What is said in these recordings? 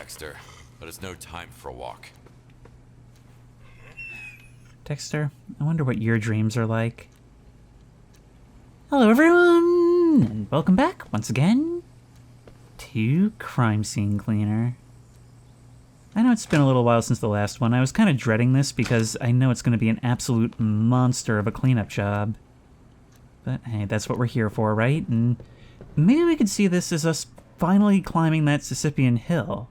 Dexter, but it's no time for a walk. Dexter, I wonder what your dreams are like. Hello everyone, and welcome back once again to Crime Scene Cleaner. I know it's been a little while since the last one. I was kind of dreading this because I know it's going to be an absolute monster of a cleanup job. But hey, that's what we're here for, right? And maybe we could see this as us finally climbing that Sisyphean hill.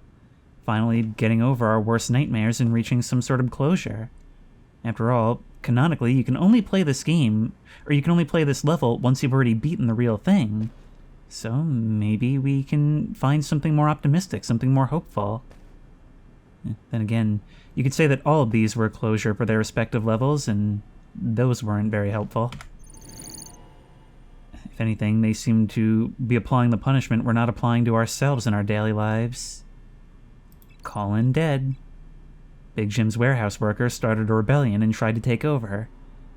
Finally getting over our worst nightmares and reaching some sort of closure. After all, canonically, you can only play this game, or you can only play this level once you've already beaten the real thing. So maybe we can find something more optimistic, something more hopeful. Then again, you could say that all of these were closure for their respective levels, and those weren't very helpful. If anything, they seem to be applying the punishment we're not applying to ourselves in our daily lives. Call in dead. Big Jim's warehouse workers started a rebellion and tried to take over.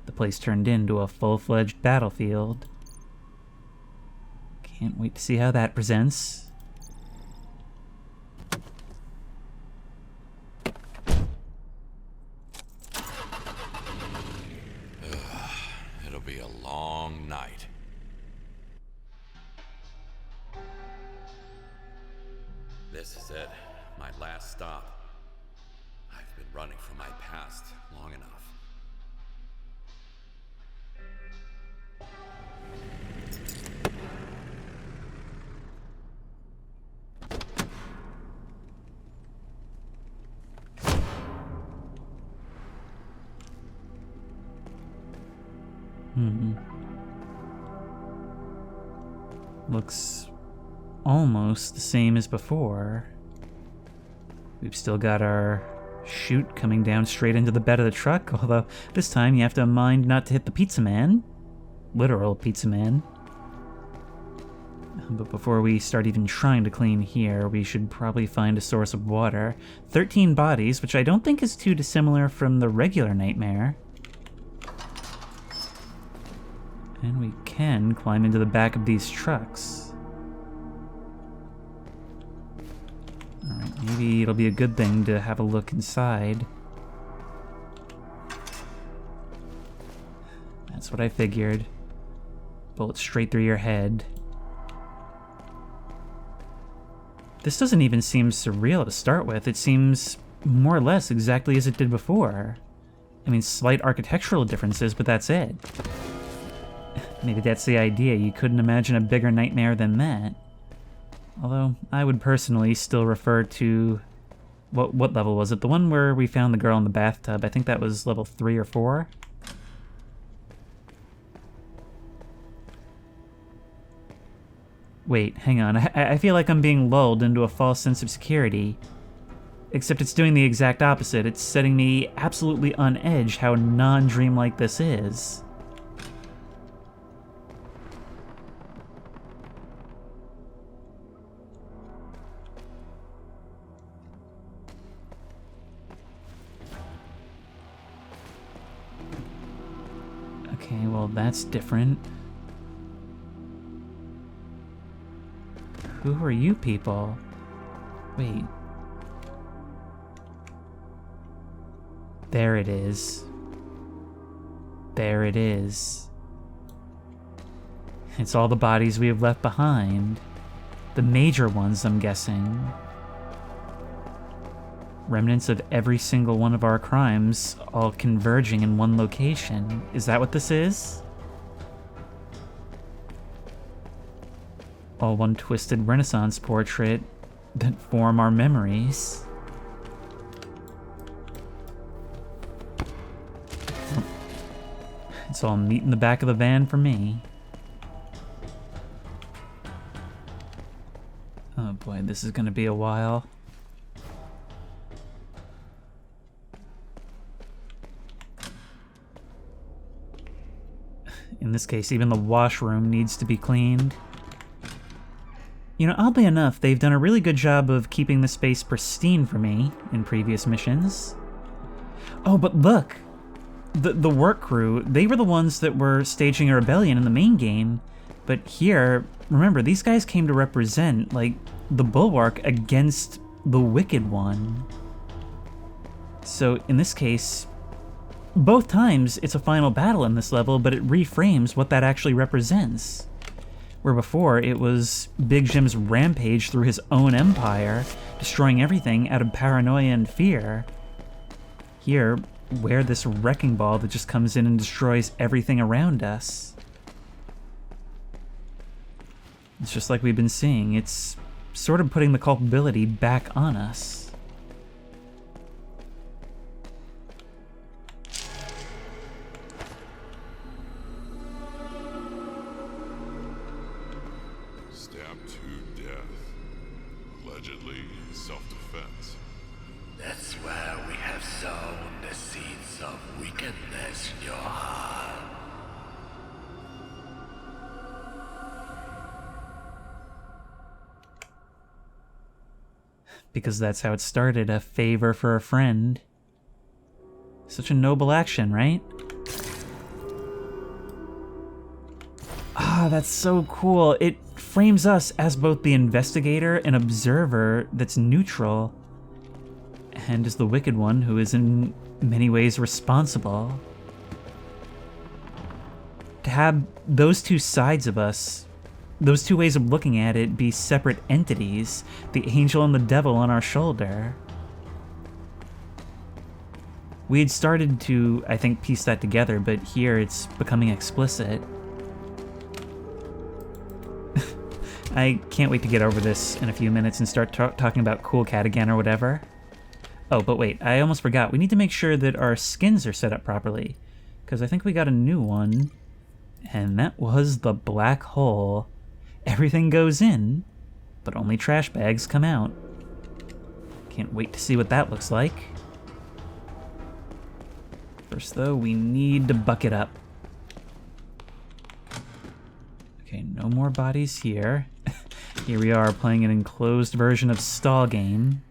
The place turned into a full-fledged battlefield. Can't wait to see how that presents. It'll be a long night. This is it, my last stop. I've been running from my past long enough. Looks almost the same as before. We've still got our chute coming down straight into the bed of the truck, although this time you have to mind not to hit the pizza man. Literal pizza man. But before we start even trying to clean here, we should probably find a source of water. 13 bodies, which I don't think is too dissimilar from the regular nightmare. And we can climb into the back of these trucks. Alright, maybe it'll be a good thing to have a look inside. That's what I figured. Bullet straight through your head. This doesn't even seem surreal to start with. It seems more or less exactly as it did before. I mean, slight architectural differences, but that's it. Maybe that's the idea. You couldn't imagine a bigger nightmare than that. Although, I would personally still refer to... What level was it? The one where we found the girl in the bathtub. I think that was level 3 or 4. Wait, hang on. I feel like I'm being lulled into a false sense of security. Except it's doing the exact opposite. It's setting me absolutely on edge how non-dreamlike this is. Okay, well that's different. Who are you people? Wait. There it is. There it is. It's all the bodies we have left behind. The major ones, I'm guessing. Remnants of every single one of our crimes, all converging in one location. Is that what this is? All one twisted Renaissance portrait that form our memories. It's all meat in the back of the van for me. Oh boy, this is gonna be a while. In this case, even the washroom needs to be cleaned. You know, oddly enough, they've done a really good job of keeping the space pristine for me in previous missions. Oh, but look! The work crew, they were the ones that were staging a rebellion in the main game, but here, remember, these guys came to represent, like, the bulwark against the Wicked One. So in this case, both times it's a final battle in this level, but it reframes what that actually represents. Where before it was Big Jim's rampage through his own empire, destroying everything out of paranoia and fear. Here, we're this wrecking ball that just comes in and destroys everything around us. It's just like we've been seeing, it's sort of putting the culpability back on us. Stabbed to death. Allegedly self-defense. That's where we have sown the seeds of wickedness in your heart. Because that's how it started, a favor for a friend. Such a noble action, right? Ah, that's so cool. It frames us as both the investigator and observer that's neutral, and as the Wicked One who is in many ways responsible. To have those two sides of us, those two ways of looking at it, be separate entities, the angel and the devil on our shoulder. We had started to, I think, piece that together, but here it's becoming explicit. I can't wait to get over this in a few minutes and start talking about Cool Cat again or whatever. Oh, but wait, I almost forgot. We need to make sure that our skins are set up properly, because I think we got a new one, and that was the black hole. Everything goes in, but only trash bags come out. Can't wait to see what that looks like. First, though, we need to bucket up. Okay, no more bodies here. Here we are playing an enclosed version of Stall Game.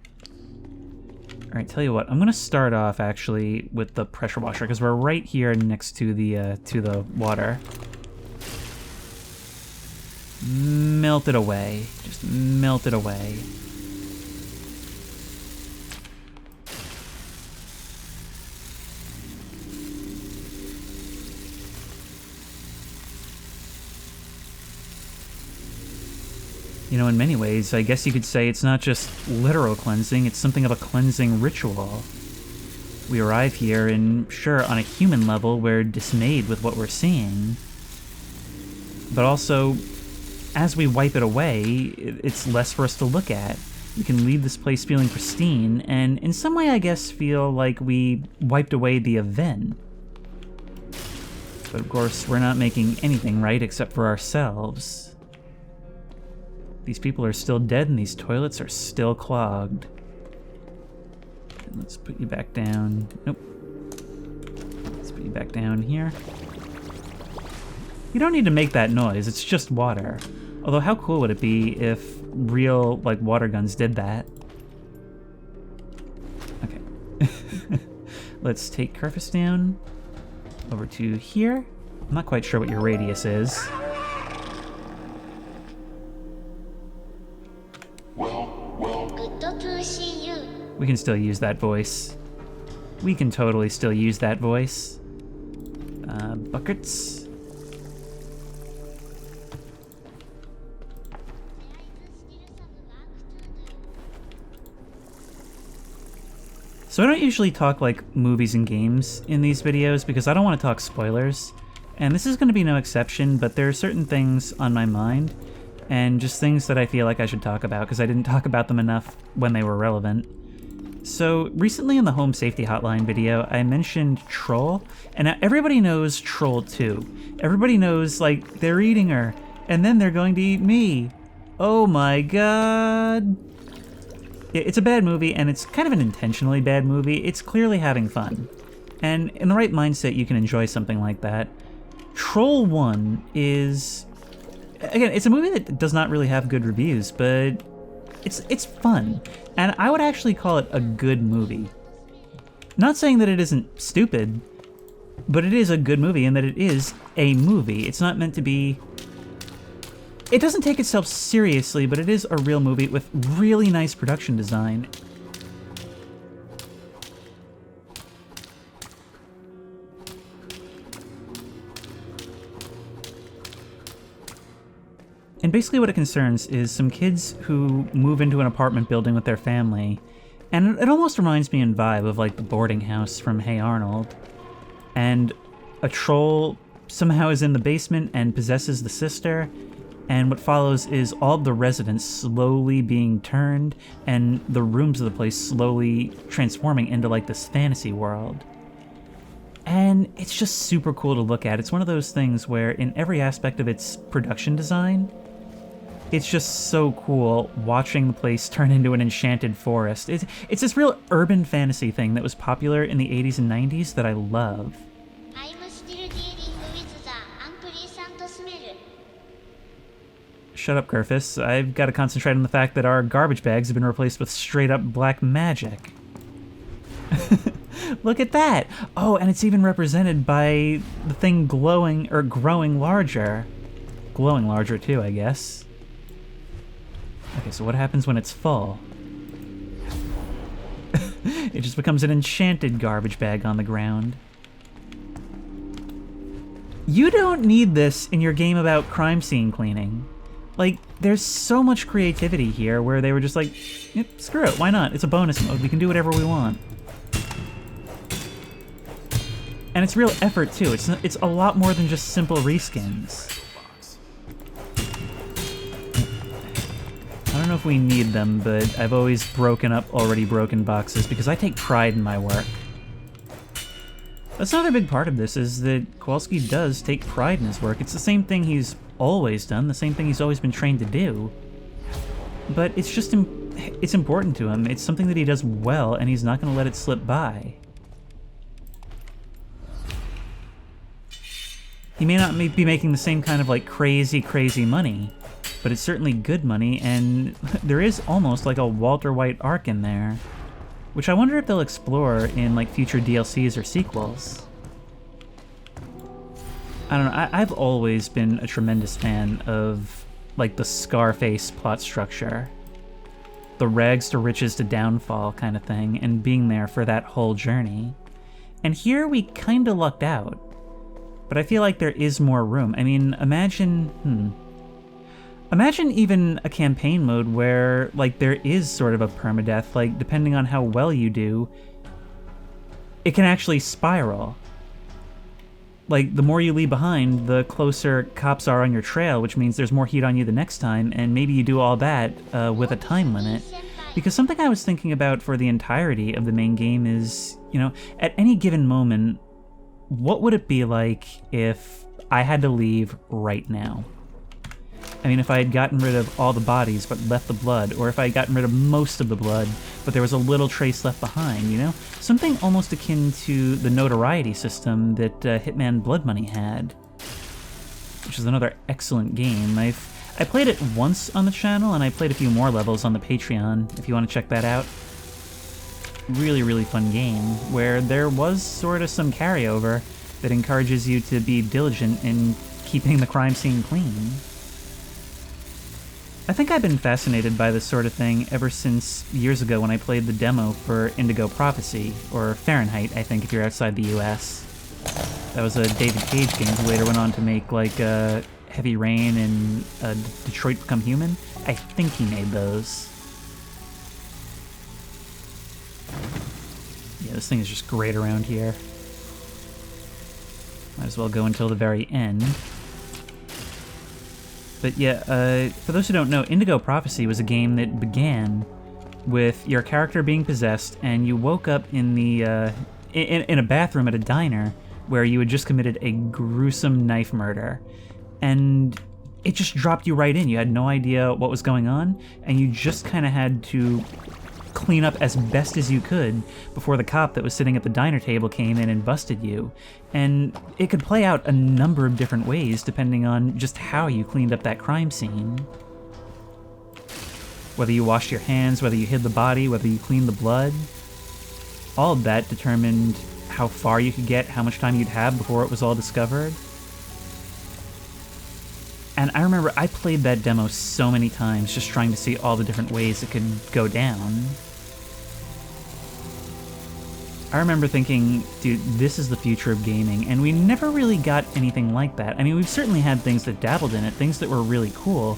Alright, tell you what, I'm gonna start off actually with the pressure washer, because we're right here next to the water. Melt it away. Just melt it away. You know, in many ways, I guess you could say it's not just literal cleansing, it's something of a cleansing ritual. We arrive here, and sure, on a human level, we're dismayed with what we're seeing. But also, as we wipe it away, it's less for us to look at. We can leave this place feeling pristine, and in some way, I guess, feel like we wiped away the event. But of course, we're not making anything right except for ourselves. These people are still dead, and these toilets are still clogged. And let's put you back down. Nope. Let's put you back down here. You don't need to make that noise, it's just water. Although how cool would it be if real, like, water guns did that? Okay. Let's take Kerfus down over to here. I'm not quite sure what your radius is. Good to see you. We can still use that voice. We can totally still use that voice. Buckets. So I don't usually talk like movies and games in these videos because I don't want to talk spoilers. And this is going to be no exception, but there are certain things on my mind and just things that I feel like I should talk about because I didn't talk about them enough when they were relevant. So recently in the Home Safety Hotline video, I mentioned Troll, and now everybody knows Troll 2. Everybody knows, like, they're eating her, and then they're going to eat me. Oh my god. It's a bad movie, and it's kind of an intentionally bad movie. It's clearly having fun. And in the right mindset, you can enjoy something like that. Troll 1 is... Again, it's a movie that does not really have good reviews, but it's fun. And I would actually call it a good movie. Not saying that it isn't stupid, but it is a good movie in that it is a movie. It's not meant to be It doesn't take itself seriously, but it is a real movie with really nice production design. And basically what it concerns is some kids who move into an apartment building with their family, and it almost reminds me in vibe of like the boarding house from Hey Arnold. And a troll somehow is in the basement and possesses the sister, and what follows is all of the residents slowly being turned and the rooms of the place slowly transforming into like this fantasy world. And it's just super cool to look at. It's one of those things where in every aspect of its production design, it's just so cool watching the place turn into an enchanted forest. It's this real urban fantasy thing that was popular in the 80s and 90s that I love. I'm still dealing with the unpleasant smell. Shut up, Gurfus. I've got to concentrate on the fact that our garbage bags have been replaced with straight-up black magic. Look at that! Oh, and it's even represented by the thing glowing, or growing larger. Glowing larger, too, I guess. Okay, so what happens when it's full? It just becomes an enchanted garbage bag on the ground. You don't need this in your game about crime scene cleaning. Like, there's so much creativity here where they were just like, yep, screw it, why not? It's a bonus mode, we can do whatever we want. And it's real effort, too. It's a lot more than just simple reskins. I don't know if we need them, but I've always broken up already broken boxes because I take pride in my work. That's another big part of this, is that Kowalski does take pride in his work. It's the same thing he's always done, the same thing he's always been trained to do. But it's just, it's important to him. It's something that he does well, and he's not going to let it slip by. He may not be making the same kind of like crazy money, but it's certainly good money, and there is almost like a Walter White arc in there, which I wonder if they'll explore in like future DLCs or sequels. I don't know, I've always been a tremendous fan of like the Scarface plot structure. The rags to riches to downfall kind of thing, and being there for that whole journey. And here we kinda lucked out. But I feel like there is more room. I mean, imagine even a campaign mode where, like, there is sort of a permadeath, like, depending on how well you do, it can actually spiral. Like, the more you leave behind, the closer cops are on your trail, which means there's more heat on you the next time, and maybe you do all that with a time limit. Because something I was thinking about for the entirety of the main game is, you know, at any given moment, what would it be like if I had to leave right now? I mean, if I had gotten rid of all the bodies but left the blood, or if I had gotten rid of most of the blood but there was a little trace left behind, you know? Something almost akin to the notoriety system that Hitman Blood Money had, which is another excellent game. I played it once on the channel, and I played a few more levels on the Patreon, if you want to check that out. Really fun game, where there was sort of some carryover that encourages you to be diligent in keeping the crime scene clean. I think I've been fascinated by this sort of thing ever since years ago when I played the demo for Indigo Prophecy, or Fahrenheit, I think, if you're outside the US. That was a David Cage game who later went on to make, like, Heavy Rain and Detroit Become Human. I think he made those. Yeah, this thing is just great around here. Might as well go until the very end. But yeah, for those who don't know, Indigo Prophecy was a game that began with your character being possessed, and you woke up in the in a bathroom at a diner where you had just committed a gruesome knife murder. And it just dropped you right in. You had no idea what was going on, and you just kind of had to clean up as best as you could before the cop that was sitting at the diner table came in and busted you. And it could play out a number of different ways depending on just how you cleaned up that crime scene. Whether you washed your hands, whether you hid the body, whether you cleaned the blood. All of that determined how far you could get, how much time you'd have before it was all discovered. And I remember I played that demo so many times just trying to see all the different ways it could go down. I remember thinking, dude, this is the future of gaming, and we never really got anything like that. I mean, we've certainly had things that dabbled in it, things that were really cool,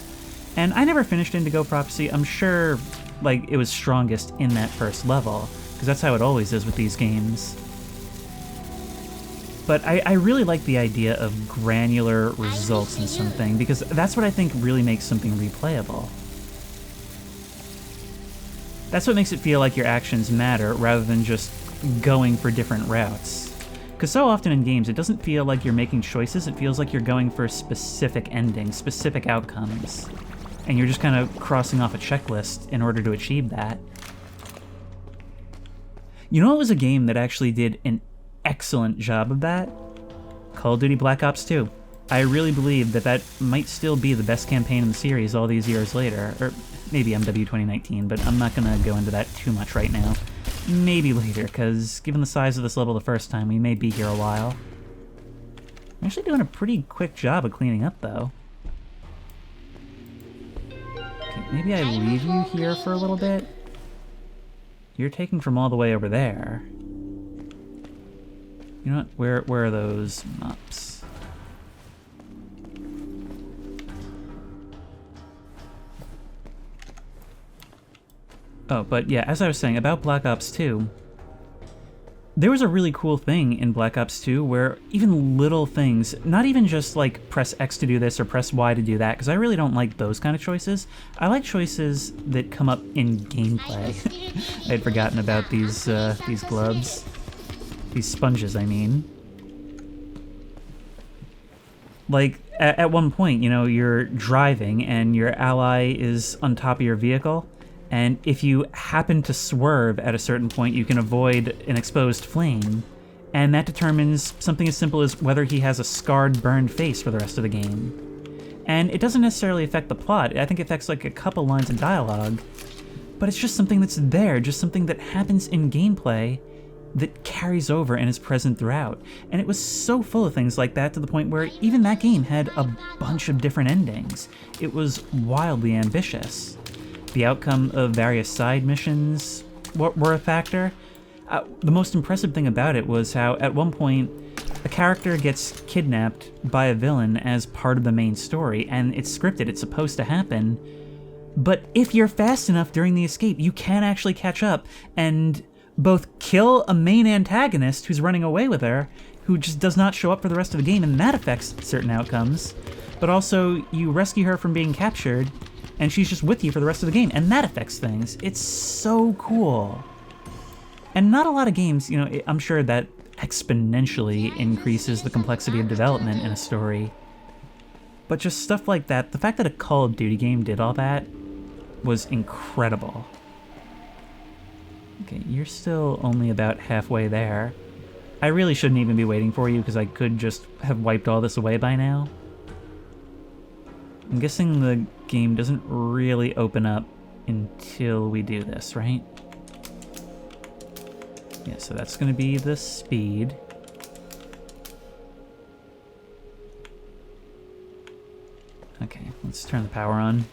and I never finished Indigo Prophecy. I'm sure, like, it was strongest in that first level, because that's how it always is with these games. But I really like the idea of granular results in something, because that's what I think really makes something replayable. That's what makes it feel like your actions matter, rather than just going for different routes. Because so often in games, it doesn't feel like you're making choices, it feels like you're going for specific endings, specific outcomes. And you're just kind of crossing off a checklist in order to achieve that. You know what was a game that actually did an excellent job of that? Call of Duty Black Ops 2. I really believe that that might still be the best campaign in the series all these years later. Or maybe MW 2019, but I'm not going to go into that too much right now. Maybe later, because given the size of this level the first time, we may be here a while. I'm actually doing a pretty quick job of cleaning up, though. Okay, maybe I leave you here for a little bit? You're taking from all the way over there. You know what? Where are those mops? Oh, but yeah, as I was saying, about Black Ops 2, there was a really cool thing in Black Ops 2 where even little things, not even just like press X to do this or press Y to do that, because I really don't like those kind of choices. I like choices that come up in gameplay. I had forgotten about these gloves. These sponges, I mean. Like, at one point, you know, you're driving and your ally is on top of your vehicle, and if you happen to swerve at a certain point, you can avoid an exposed flame, and that determines something as simple as whether he has a scarred, burned face for the rest of the game. And it doesn't necessarily affect the plot. I think it affects like a couple lines of dialogue, but it's just something that's there, just something that happens in gameplay that carries over and is present throughout. And it was so full of things like that to the point where even that game had a bunch of different endings. It was wildly ambitious. The outcome of various side missions were a factor. The most impressive thing about it was how at one point a character gets kidnapped by a villain as part of the main story, and it's scripted, it's supposed to happen. But if you're fast enough during the escape, you can actually catch up and both kill a main antagonist who's running away with her, who just does not show up for the rest of the game, and that affects certain outcomes, but also you rescue her from being captured, and she's just with you for the rest of the game, and that affects things. It's so cool. And not a lot of games, you know, I'm sure that exponentially increases the complexity of development in a story. But just stuff like that, the fact that a Call of Duty game did all that was incredible. Okay, you're still only about halfway there. I really shouldn't even be waiting for you because I could just have wiped all this away by now. I'm guessing the game doesn't really open up until we do this, right? Yeah, so that's going to be the speed. Okay, let's turn the power on.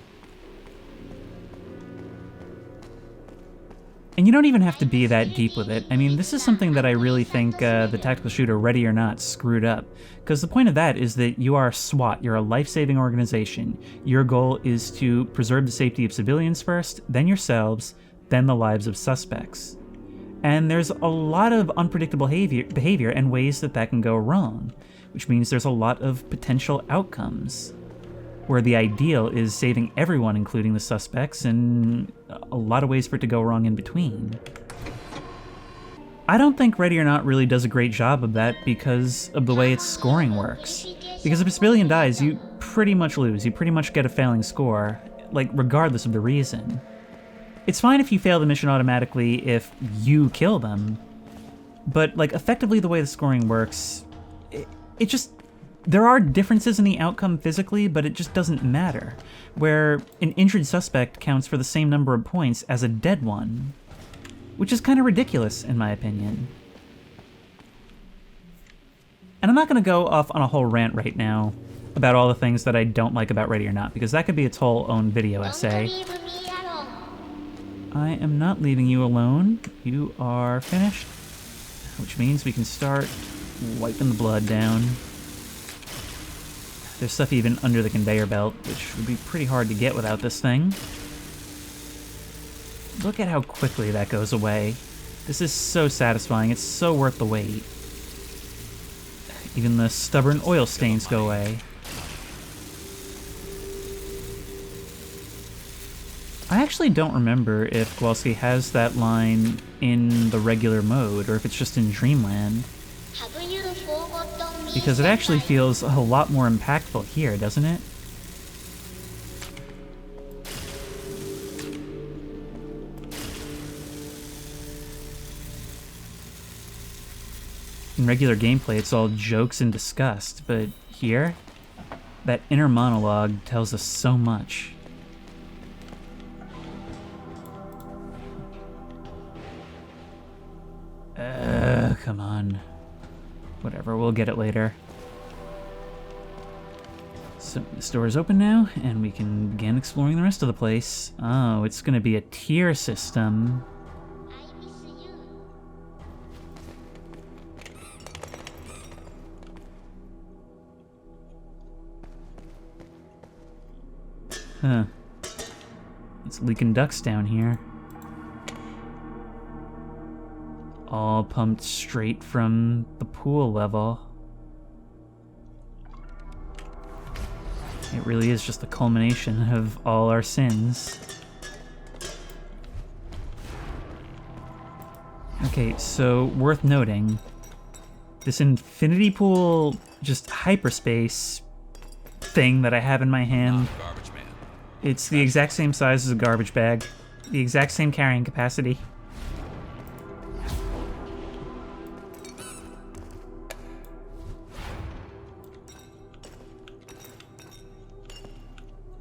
And you don't even have to be that deep with it. I mean, this is something that I really think the tactical shooter Ready or Not screwed up. Because the point of that is that you are SWAT, you're a life-saving organization. Your goal is to preserve the safety of civilians first, then yourselves, then the lives of suspects. And there's a lot of unpredictable behavior and ways that that can go wrong, which means there's a lot of potential outcomes, where the ideal is saving everyone, including the suspects, and a lot of ways for it to go wrong in between. I don't think Ready or Not really does a great job of that because of the way its scoring works. Because if a civilian dies, you pretty much lose. You pretty much get a failing score, like, regardless of the reason. It's fine if you fail the mission automatically if you kill them, but, like, effectively the way the scoring works, it just... There are differences in the outcome physically, but it just doesn't matter, where an injured suspect counts for the same number of points as a dead one, which is kind of ridiculous, in my opinion. And I'm not going to go off on a whole rant right now about all the things that I don't like about Ready or Not, because that could be its whole own video Don't essay. leave me alone. I am not leaving you alone. You are finished, which means we can start wiping the blood down. There's stuff even under the conveyor belt, which would be pretty hard to get without this thing. Look at how quickly that goes away. This is so satisfying. It's so worth the wait. Even the stubborn oil stains go away. I actually don't remember if Kowalski has that line in the regular mode, or if it's just in Dreamland. Have you forgotten me? Because it actually senpai? feels a lot more impactful here, doesn't it? In regular gameplay, it's all jokes and disgust, but here, that inner monologue tells us so much. Come on. Whatever, we'll get it later. So, this door is open now, and we can begin exploring the rest of the place. Oh, it's gonna be a tier system. I miss you. Huh. It's leaking ducts down here. All pumped straight from the pool level. It really is just the culmination of all our sins. Okay, so worth noting, this infinity pool, just hyperspace thing that I have in my hand, Garbage man. it's the exact same size as a garbage bag, the exact same carrying capacity.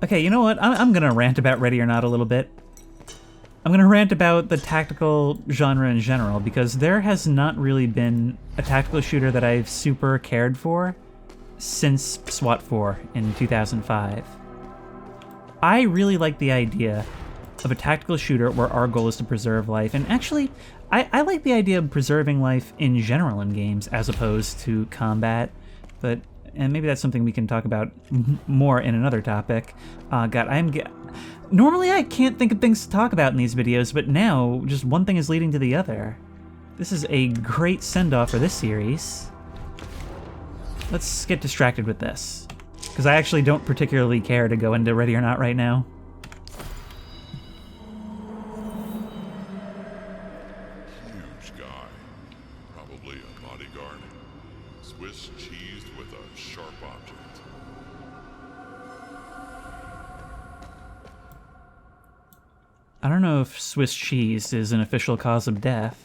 Okay, you know what? I'm gonna rant about Ready or Not a little bit. I'm gonna rant about the tactical genre in general, because there has not really been a tactical shooter that I've super cared for since SWAT 4 in 2005. I really like the idea of a tactical shooter where our goal is to preserve life, and actually, I like the idea of preserving life in general in games as opposed to combat, and maybe that's something we can talk about more in another topic. Normally I can't think of things to talk about in these videos, but now just one thing is leading to the other. This is a great send-off for this series. Let's get distracted with this, because I actually don't particularly care to go into Ready or Not right now. Huge guy. Probably a bodyguard. Swiss cheesed with a sharp object. I don't know if Swiss cheese is an official cause of death.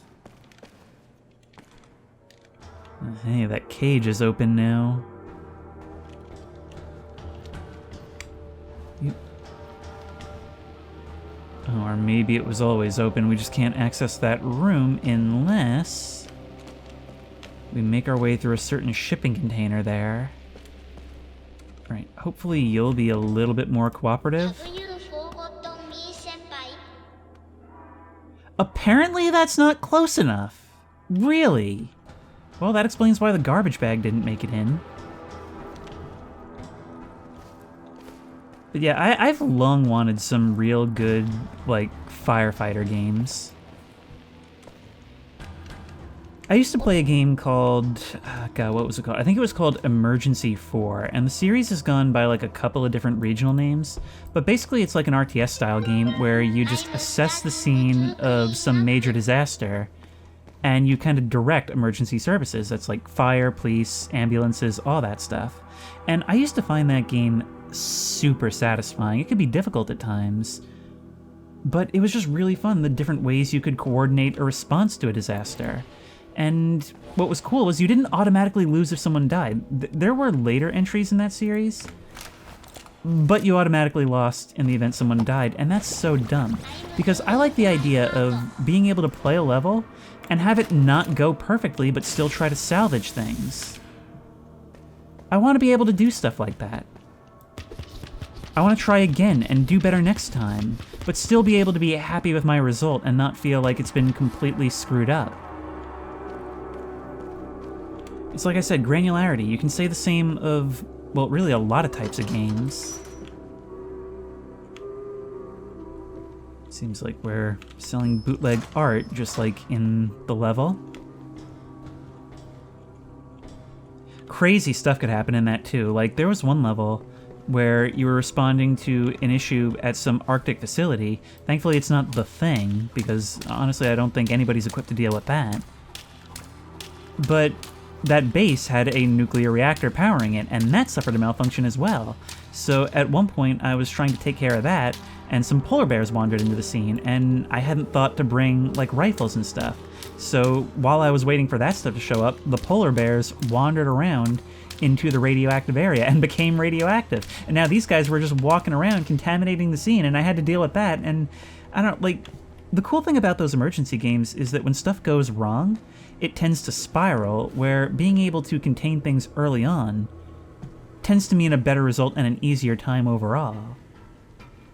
Hey, that cage is open now. Oh, or maybe it was always open. We just can't access that room unless we make our way through a certain shipping container there. Right, hopefully you'll be a little bit more cooperative. Have you forgotten me, senpai? Apparently that's not close enough. Really? Well, that explains why the garbage bag didn't make it in. But yeah, I've long wanted some real good, like, firefighter games. I used to play a game called, God, what was it called? I think it was called Emergency 4, and the series has gone by like a couple of different regional names, but basically it's like an RTS-style game where you just assess the scene of some major disaster, and you kind of direct emergency services. That's like fire, police, ambulances, all that stuff. And I used to find that game super satisfying. It could be difficult at times, but it was just really fun, the different ways you could coordinate a response to a disaster. And what was cool was you didn't automatically lose if someone died. There were later entries in that series, but you automatically lost in the event someone died, and that's so dumb. Because I like the idea of being able to play a level and have it not go perfectly, but still try to salvage things. I want to be able to do stuff like that. I want to try again and do better next time, but still be able to be happy with my result and not feel like it's been completely screwed up. It's like I said, granularity. You can say the same of, well, really a lot of types of games. Seems like we're selling bootleg art, just like in the level. Crazy stuff could happen in that too. Like, there was one level where you were responding to an issue at some Arctic facility. Thankfully, it's not the thing, because honestly, I don't think anybody's equipped to deal with that. But that base had a nuclear reactor powering it, and that suffered a malfunction as well. So at one point, I was trying to take care of that, and some polar bears wandered into the scene, and I hadn't thought to bring, like, rifles and stuff. So while I was waiting for that stuff to show up, the polar bears wandered around into the radioactive area and became radioactive. And now these guys were just walking around contaminating the scene, and I had to deal with that. And I don't, like, the cool thing about those emergency games is that when stuff goes wrong, it tends to spiral, where being able to contain things early on tends to mean a better result and an easier time overall.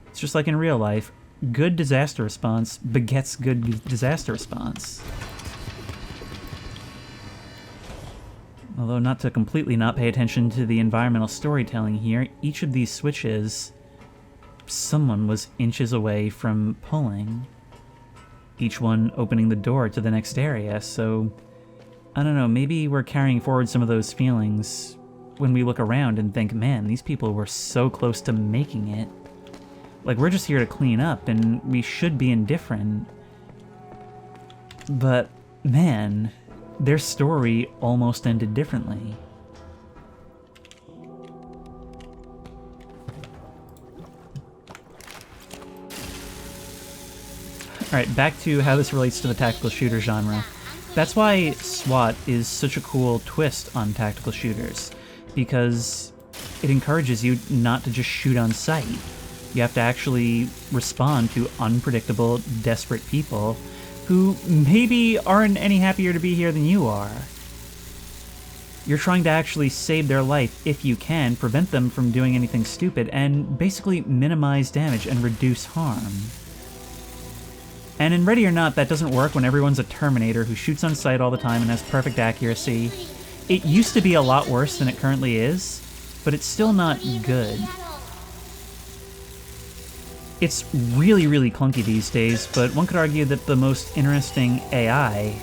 It's just like in real life, good disaster response begets good disaster response. Although not to completely not pay attention to the environmental storytelling here, each of these switches, someone was inches away from pulling. Each one opening the door to the next area, so I don't know, maybe we're carrying forward some of those feelings when we look around and think, man, these people were so close to making it. Like, we're just here to clean up, and we should be indifferent. But, man, their story almost ended differently. Alright, back to how this relates to the tactical shooter genre. That's why SWAT is such a cool twist on tactical shooters, because it encourages you not to just shoot on sight. You have to actually respond to unpredictable, desperate people who maybe aren't any happier to be here than you are. You're trying to actually save their life if you can, prevent them from doing anything stupid, and basically minimize damage and reduce harm. And in Ready or Not, that doesn't work when everyone's a Terminator who shoots on sight all the time and has perfect accuracy. It used to be a lot worse than it currently is, but it's still not good. It's really, really clunky these days, but one could argue that the most interesting AI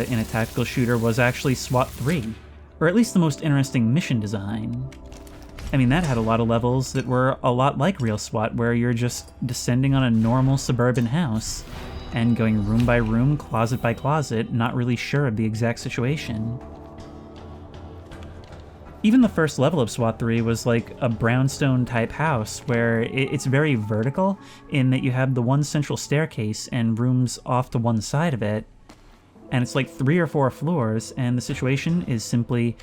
in a tactical shooter was actually SWAT 3, or at least the most interesting mission design. I mean, that had a lot of levels that were a lot like real SWAT, where you're just descending on a normal suburban house and going room by room, closet by closet, not really sure of the exact situation. Even the first level of SWAT 3 was like a brownstone type house where it's very vertical in that you have the one central staircase and rooms off to one side of it. And it's like 3 or 4 floors, and the situation is simply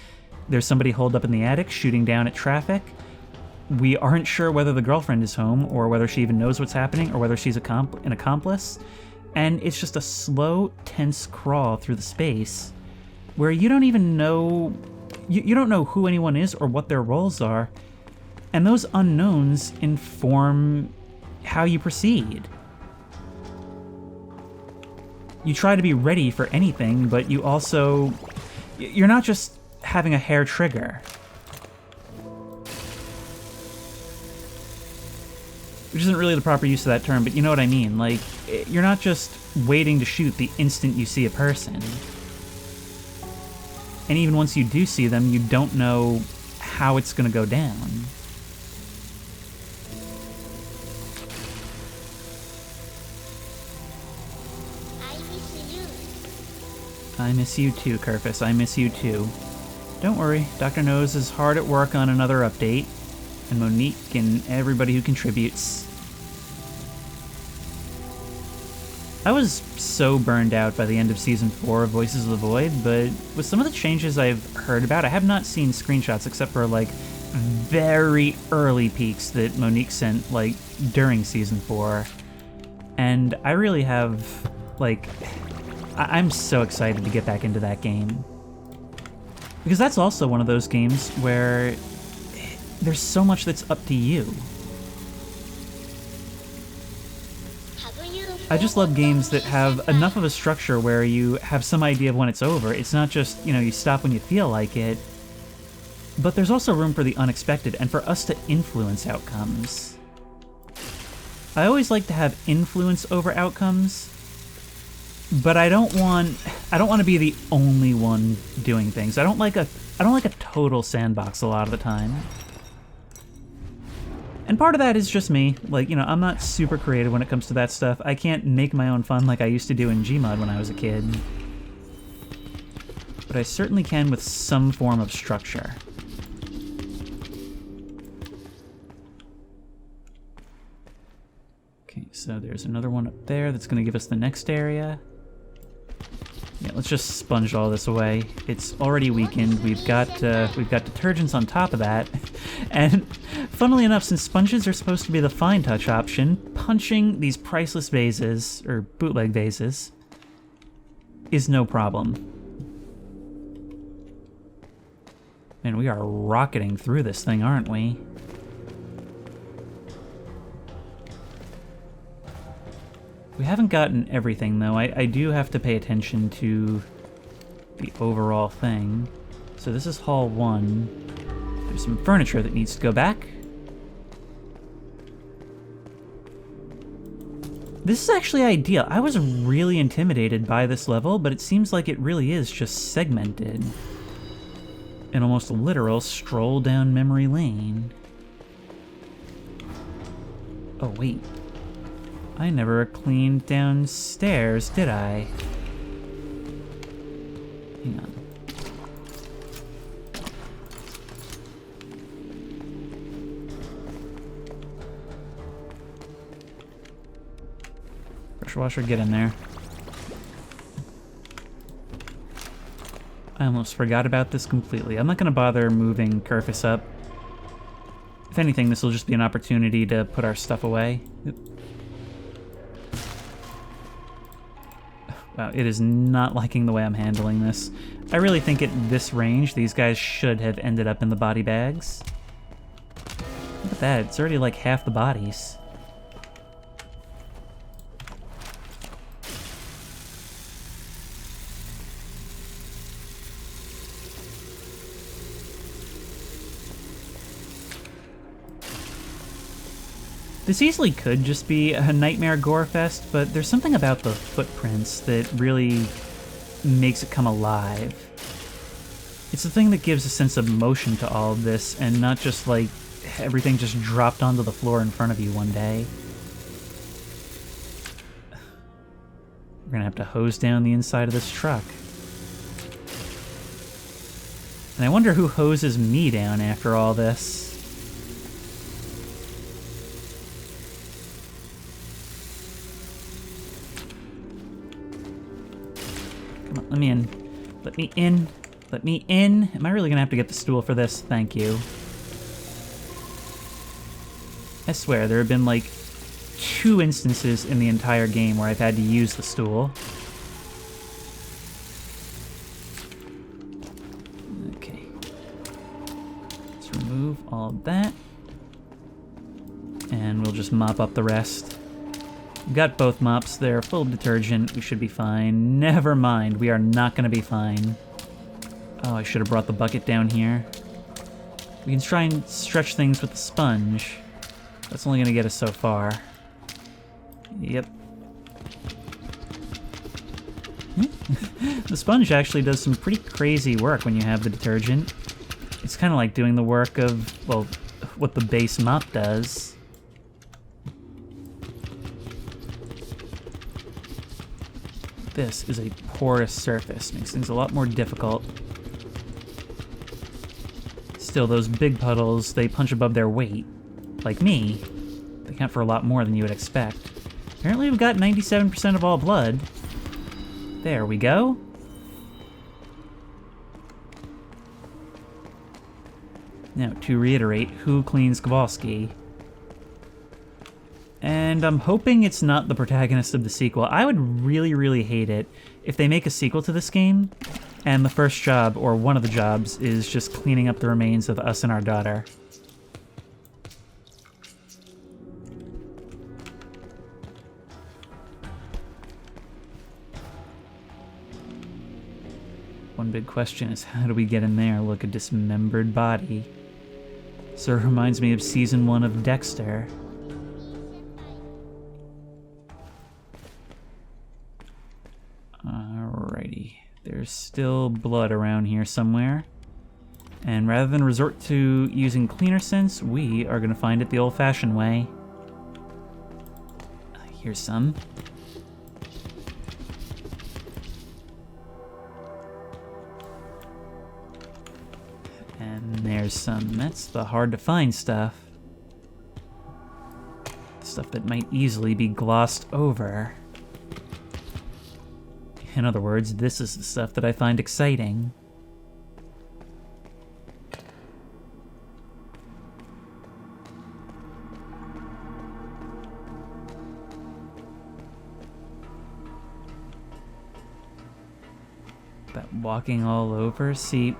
there's somebody holed up in the attic shooting down at traffic. We aren't sure whether the girlfriend is home or whether she even knows what's happening or whether she's an accomplice. And it's just a slow, tense crawl through the space where you don't even know... You don't know who anyone is or what their roles are, and those unknowns inform how you proceed. You try to be ready for anything, but you also... You're not just having a hair trigger. Which isn't really the proper use of that term, but you know what I mean. Like, you're not just waiting to shoot the instant you see a person. And even once you do see them, you don't know how it's going to go down. I miss you. I miss you too, Kerfus. I miss you too. Don't worry, Dr. Nose is hard at work on another update, and Monique and everybody who contributes. I was so burned out by the end of Season 4 of Voices of the Void, but with some of the changes I've heard about, I have not seen screenshots except for, like, very early peeks that Monique sent, like, during Season 4. And I really have, like... I'm so excited to get back into that game. Because that's also one of those games where there's so much that's up to you. I just love games that have enough of a structure where you have some idea of when it's over. It's not just, you know, you stop when you feel like it, but there's also room for the unexpected and for us to influence outcomes. I always like to have influence over outcomes, but I don't want to be the only one doing things. I don't like a total sandbox a lot of the time. And part of that is just me. Like, you know, I'm not super creative when it comes to that stuff. I can't make my own fun like I used to do in Gmod when I was a kid. But I certainly can with some form of structure. Okay, so there's another one up there that's going to give us the next area. Yeah, let's just sponge all this away. It's already weakened. We've got detergents on top of that. And funnily enough, since sponges are supposed to be the fine touch option, punching these priceless vases, or bootleg vases, is no problem. Man, we are rocketing through this thing, aren't we? We haven't gotten everything, though. I do have to pay attention to the overall thing. So this is Hall 1. There's some furniture that needs to go back. This is actually ideal. I was really intimidated by this level, but it seems like it really is just segmented. An almost literal stroll down memory lane. Oh, wait. I never cleaned downstairs, did I? Hang on. Pressure washer, get in there. I almost forgot about this completely. I'm not going to bother moving Kerfus up. If anything, this will just be an opportunity to put our stuff away. Wow, it is not liking the way I'm handling this. I really think at this range, these guys should have ended up in the body bags. Look at that, it's already like half the bodies. This easily could just be a nightmare gore fest, but there's something about the footprints that really makes it come alive. It's the thing that gives a sense of motion to all of this, and not just like everything just dropped onto the floor in front of you one day. We're gonna have to hose down the inside of this truck. And I wonder who hoses me down after all this. Let me in. Let me in. Let me in. Am I really gonna have to get the stool for this? Thank you. I swear, there have been like 2 instances in the entire game where I've had to use the stool. Okay. Let's remove all of that. And we'll just mop up the rest. Got both mops, they're full of detergent, we should be fine. Never mind, we are not gonna be fine. Oh, I should have brought the bucket down here. We can try and stretch things with the sponge. That's only gonna get us so far. Yep. The sponge actually does some pretty crazy work when you have the detergent. It's kind of like doing the work of, well, what the base mop does. This is a porous surface, makes things a lot more difficult. Still, those big puddles, they punch above their weight. Like me, they count for a lot more than you would expect. Apparently we've got 97% of all blood. There we go. Now, to reiterate, who cleans Kowalski? And I'm hoping it's not the protagonist of the sequel. I would really, really hate it if they make a sequel to this game And the first job, or one of the jobs, is just cleaning up the remains of us and our daughter. One big question is, how do we get in there? Look, a dismembered body. So it reminds me of season 1 of Dexter. Alrighty. There's still blood around here somewhere. And rather than resort to using cleaner scents, we are going to find it the old-fashioned way. Here's some. And there's some. That's the hard-to-find stuff. Stuff that might easily be glossed over. In other words, this is the stuff that I find exciting. That walking all over, see...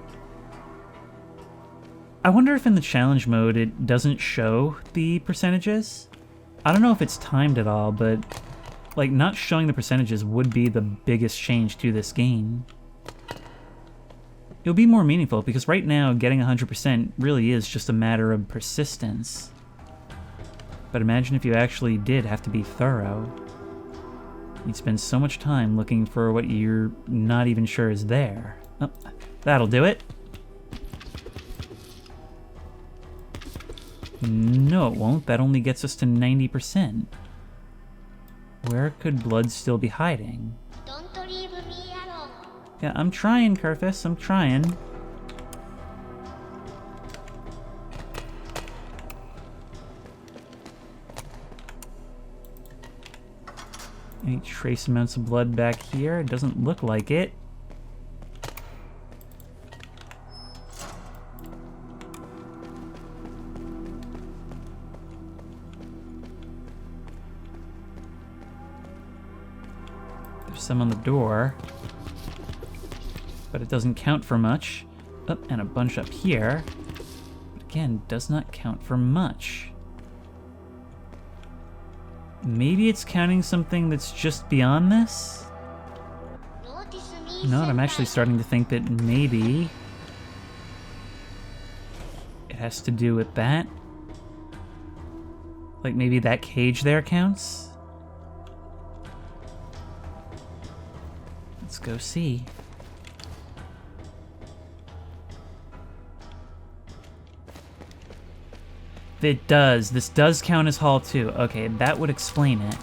I wonder if in the challenge mode it doesn't show the percentages? I don't know if it's timed at all, but... like, not showing the percentages would be the biggest change to this game. It'll be more meaningful, because right now, getting 100% really is just a matter of persistence. But imagine if you actually did have to be thorough. You'd spend so much time looking for what you're not even sure is there. Oh, that'll do it. No, it won't. That only gets us to 90%. Where could blood still be hiding? Don't leave me alone. Yeah, I'm trying, Kerfus. I'm trying. Any trace amounts of blood back here? It doesn't look like it. Some on the door, but it doesn't count for much. Oh, and a bunch up here, but again, does not count for much. Maybe it's counting something that's just beyond this? Notice me, You know what, I'm actually starting to think that maybe it has to do with that. Like maybe that cage there counts? Let's go see. It does. This does count as Hall 2. Okay, that would explain it.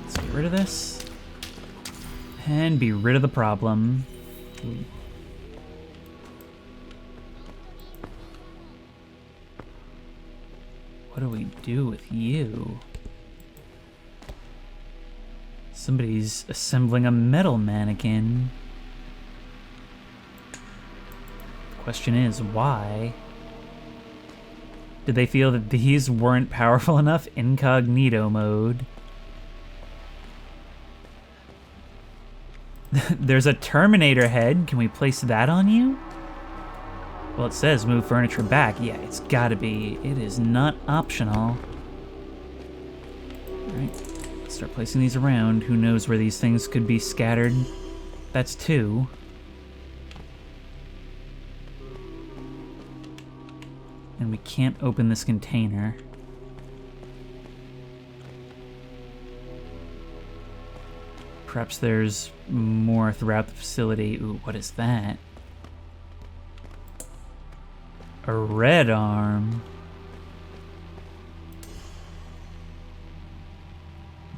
Let's get rid of this. And be rid of the problem. What do we do with you? Somebody's assembling a metal mannequin. Question is, why? Did they feel that these weren't powerful enough? Incognito mode. There's a Terminator head. Can we place that on you? Well, it says move furniture back. Yeah, it's gotta be. It is not optional. Alright. Start placing these around. Who knows where these things could be scattered? That's 2. And we can't open this container. Perhaps there's more throughout the facility. Ooh, what is that? A red arm.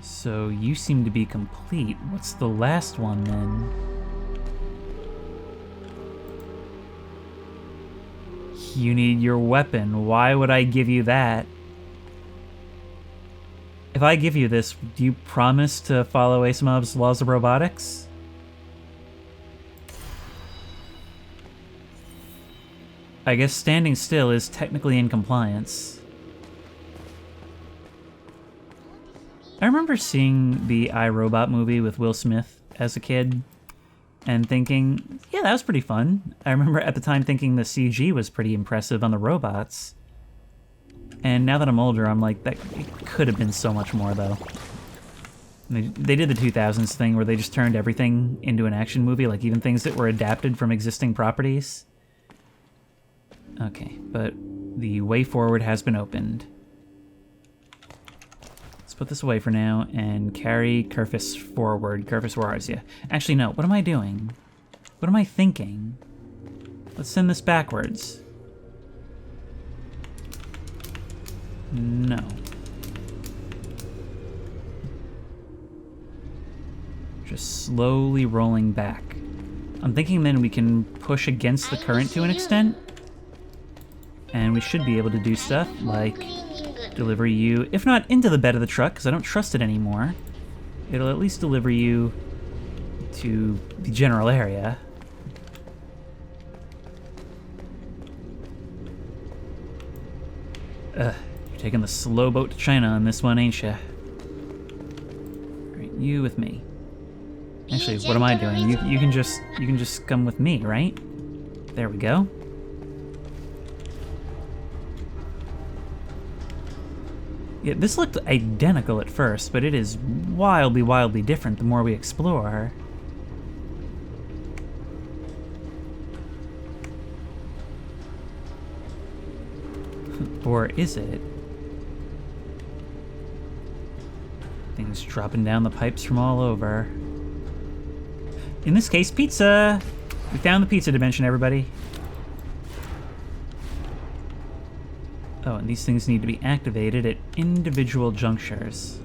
So you seem to be complete. What's the last one then? You need your weapon. Why would I give you that? If I give you this, do you promise to follow Asimov's laws of robotics? I guess standing still is technically in compliance. I remember seeing the iRobot movie with Will Smith as a kid. and thinking, yeah, that was pretty fun. I remember at the time thinking the CG was pretty impressive on the robots. And now that I'm older, I'm like, that it could have been so much more, though. They did the 2000s thing where they just turned everything into an action movie, like even things that were adapted from existing properties. Okay, but the way forward has been opened. Let's put this away for now and carry Kerfus forward. Kerfus, where is you? Actually, no. What am I doing? What am I thinking? Let's send this backwards. No. Just slowly rolling back. I'm thinking then we can push against the current to an extent. And we should be able to do stuff like deliver you, if not into the bed of the truck, because I don't trust it anymore. It'll at least deliver you to the general area. You're taking the slow boat to China on this one, ain't ya? Alright, you with me. Actually, what am I doing? You can just come with me, right? There we go. Yeah, this looked identical at first, but it is wildly, wildly different the more we explore. Or is it? Things dropping down the pipes from all over. In this case, pizza! We found the pizza dimension, everybody. Oh, and these things need to be activated at individual junctures.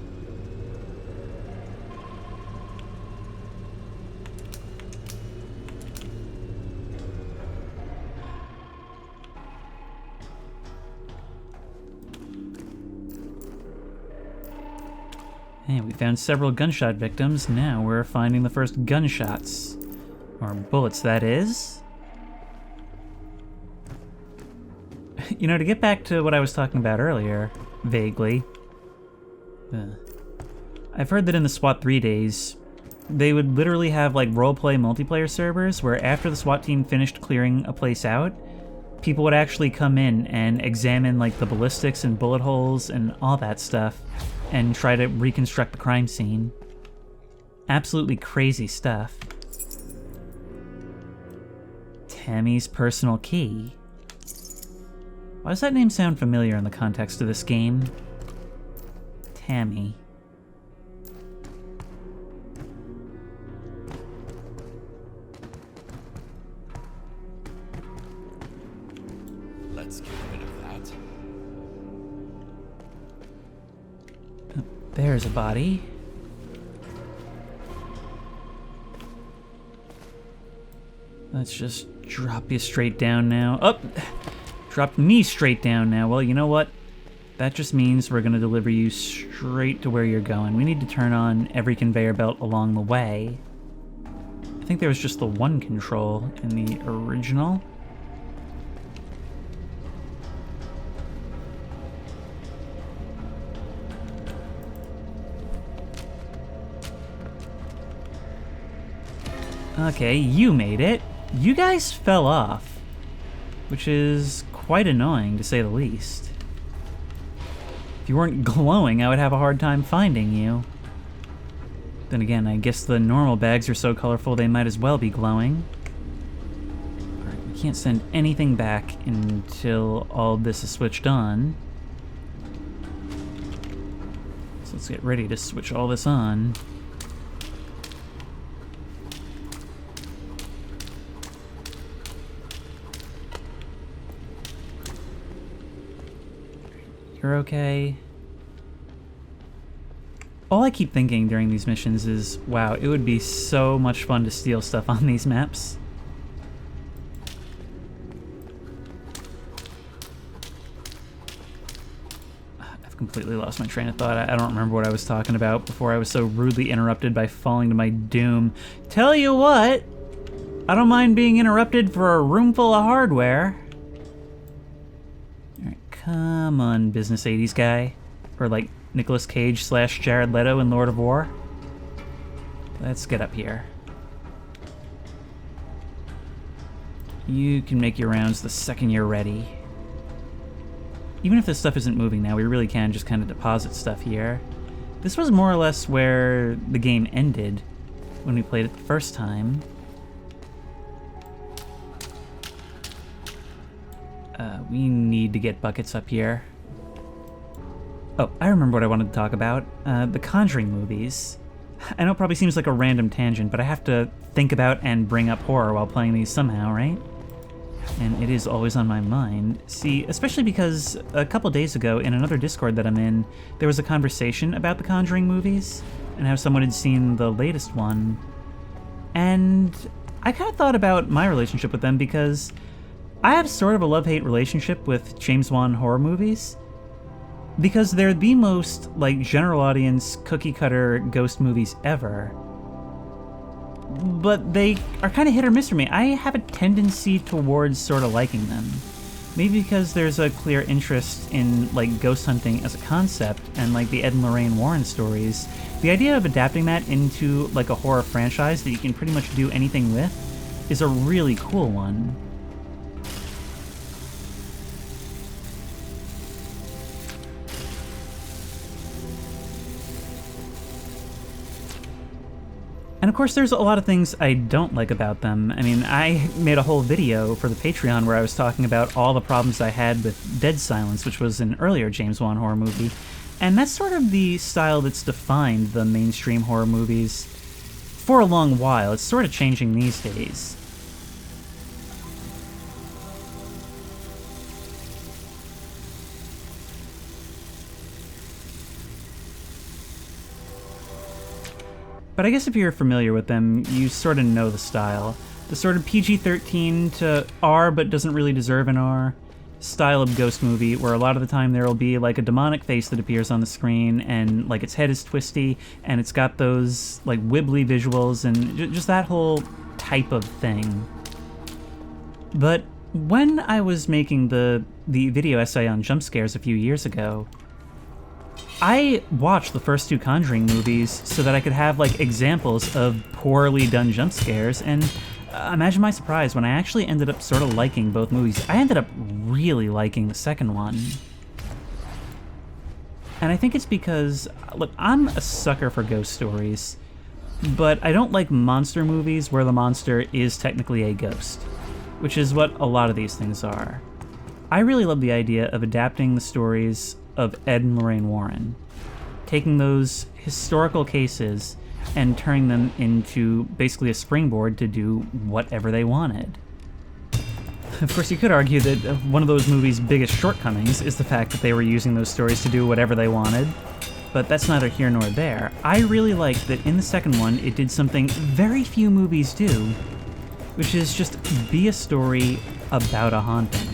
And we found several gunshot victims. Now we're finding the first gunshots. Or bullets, that is. You know, to get back to what I was talking about earlier, vaguely, I've heard that in the SWAT 3 days, they would literally have like roleplay multiplayer servers where after the SWAT team finished clearing a place out, people would actually come in and examine like the ballistics and bullet holes and all that stuff and try to reconstruct the crime scene. Absolutely crazy stuff. Tammy's personal key. Why does that name sound familiar in the context of this game? Tammy. Let's get rid of that. Oh, there's a body. Let's just drop you straight down now. Oh! Dropped me straight down now. Well, you know what? That just means we're going to deliver you straight to where you're going. We need to turn on every conveyor belt along the way. I think there was just the one control in the original. Okay, you made it. You guys fell off, which is quite annoying, to say the least. If you weren't glowing, I would have a hard time finding you. Then again, I guess the normal bags are so colorful they might as well be glowing. Alright, we can't send anything back until all this is switched on. So let's get ready to switch all this on. You're okay. All I keep thinking during these missions is, wow, it would be so much fun to steal stuff on these maps. I've completely lost my train of thought. I don't remember what I was talking about before I was so rudely interrupted by falling to my doom. Tell you what, I don't mind being interrupted for a room full of hardware. Come on, business 80s guy. Or like Nicolas Cage / Jared Leto in Lord of War. Let's get up here. You can make your rounds the second you're ready. Even if this stuff isn't moving now, we really can just kind of deposit stuff here. This was more or less where the game ended when we played it the first time. We need to get buckets up here. Oh, I remember what I wanted to talk about. The Conjuring movies. I know it probably seems like a random tangent, but I have to think about and bring up horror while playing these somehow, right? And it is always on my mind. See, especially because a couple days ago in another Discord that I'm in, there was a conversation about the Conjuring movies and how someone had seen the latest one. And I kind of thought about my relationship with them because I have sort of a love-hate relationship with James Wan horror movies. Because they're the most, like, general audience, cookie-cutter ghost movies ever. But they are kind of hit or miss for me. I have a tendency towards sort of liking them. Maybe because there's a clear interest in, like, ghost hunting as a concept, and, like, the Ed and Lorraine Warren stories. The idea of adapting that into, like, a horror franchise that you can pretty much do anything with is a really cool one. And of course, there's a lot of things I don't like about them. I mean, I made a whole video for the Patreon where I was talking about all the problems I had with Dead Silence, which was an earlier James Wan horror movie. And that's sort of the style that's defined the mainstream horror movies for a long while. It's sort of changing these days. But I guess if you're familiar with them, you sort of know the style. The sort of PG-13 to R but doesn't really deserve an R style of ghost movie where a lot of the time there will be like a demonic face that appears on the screen and like its head is twisty and it's got those like wibbly visuals and just that whole type of thing. But when I was making the video essay on jump scares a few years ago, I watched the first two Conjuring movies so that I could have, like, examples of poorly done jump scares, and imagine my surprise when I actually ended up sort of liking both movies. I ended up really liking the second one. And I think it's because, look, I'm a sucker for ghost stories, but I don't like monster movies where the monster is technically a ghost, which is what a lot of these things are. I really love the idea of adapting the stories of Ed and Lorraine Warren, taking those historical cases and turning them into basically a springboard to do whatever they wanted. Of course, you could argue that one of those movies' biggest shortcomings is the fact that they were using those stories to do whatever they wanted, but that's neither here nor there. I really liked that in the second one, it did something very few movies do, which is just be a story about a haunting.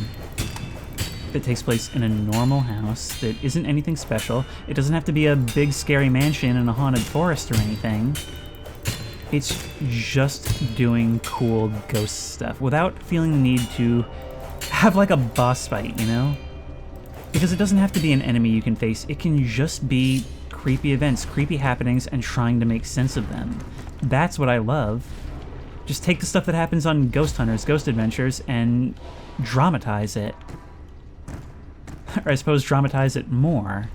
That takes place in a normal house that isn't anything special. It doesn't have to be a big scary mansion in a haunted forest or anything. It's just doing cool ghost stuff without feeling the need to have like a boss fight, you know? Because it doesn't have to be an enemy you can face. It can just be creepy events, creepy happenings, and trying to make sense of them. That's what I love. Just take the stuff that happens on Ghost Hunters, Ghost Adventures, and dramatize it. Or I suppose dramatize it more.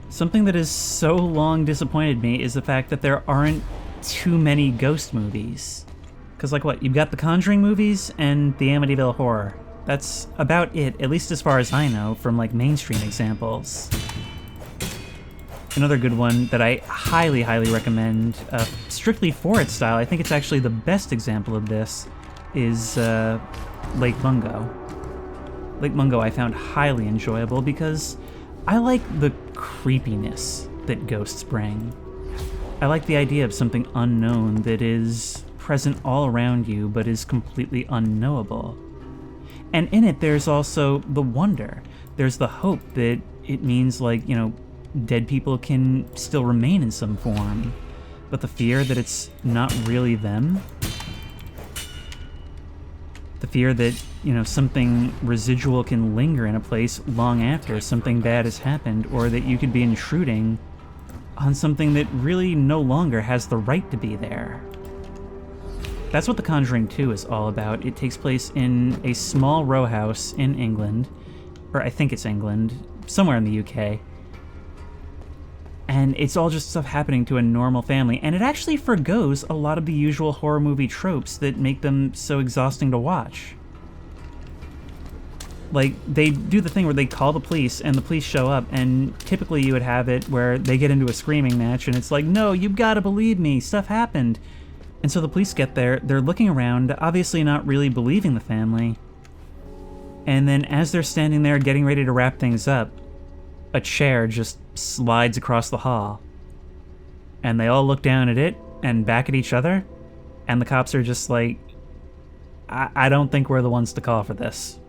Something that has so long disappointed me is the fact that there aren't too many ghost movies. Because like what, you've got the Conjuring movies and the Amityville Horror. That's about it, at least as far as I know, from like mainstream examples. Another good one that I highly, highly recommend, strictly for its style, I think it's actually the best example of this, is Lake Mungo. Lake Mungo I found highly enjoyable because I like the creepiness that ghosts bring. I like the idea of something unknown that is present all around you but is completely unknowable. And in it there's also the wonder. There's the hope that it means, like, you know, dead people can still remain in some form, but the fear that it's not really them. The fear that, you know, something residual can linger in a place long after something bad has happened, or that you could be intruding on something that really no longer has the right to be there. That's what The Conjuring 2 is all about. It takes place in a small row house in England, or I think it's England, somewhere in the UK. And it's all just stuff happening to a normal family, and it actually forgoes a lot of the usual horror movie tropes that make them so exhausting to watch. Like, they do the thing where they call the police, and the police show up, and typically you would have it where they get into a screaming match, and it's like, no, you gotta believe me, stuff happened. And so the police get there, they're looking around, obviously not really believing the family. And then as they're standing there getting ready to wrap things up, a chair just slides across the hall. And they all look down at it, and back at each other, and the cops are just like, I don't think we're the ones to call for this.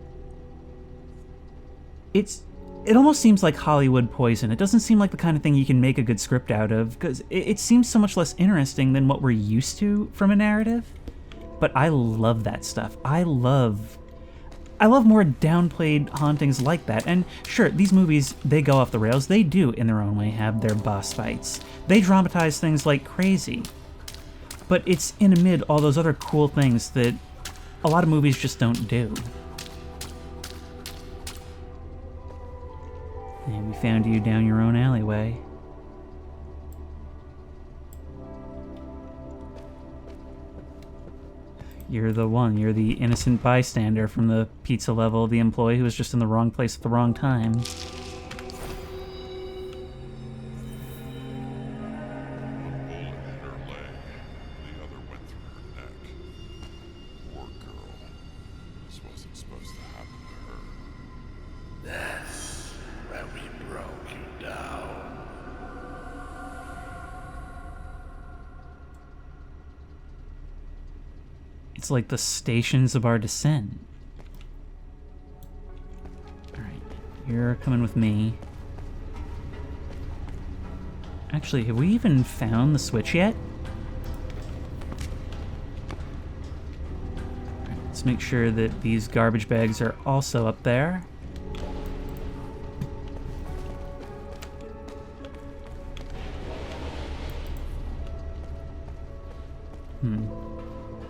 It almost seems like Hollywood poison. It doesn't seem like the kind of thing you can make a good script out of, because it seems so much less interesting than what we're used to from a narrative. But I love that stuff. I love more downplayed hauntings like that. And sure, these movies, they go off the rails. They do, in their own way, have their boss fights. They dramatize things like crazy. But it's in amid all those other cool things that a lot of movies just don't do. And we found you down your own alleyway. You're the one. You're the innocent bystander from the pizza level, the employee who was just in the wrong place at the wrong time. One bullet hit her leg, the other went through her neck. Poor girl. This wasn't supposed to happen to her. That's where we broke you down. It's like the stations of our descent. Alright, you're coming with me. Actually, have we even found the switch yet? Alright, let's make sure that these garbage bags are also up there.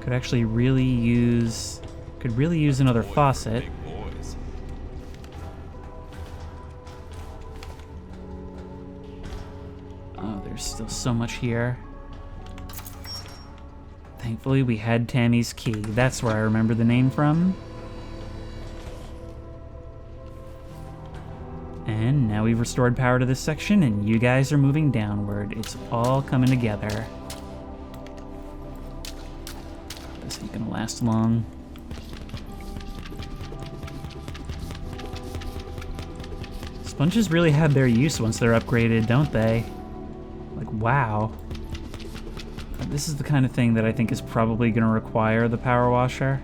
Could actually really use another faucet. Big boys. Oh, there's still so much here. Thankfully, we had Tammy's key. That's where I remember the name from. And now we've restored power to this section, and you guys are moving downward. It's all coming together. This ain't gonna last long. Sponges really have their use once they're upgraded, don't they? Like, wow. This is the kind of thing that I think is probably gonna require the power washer.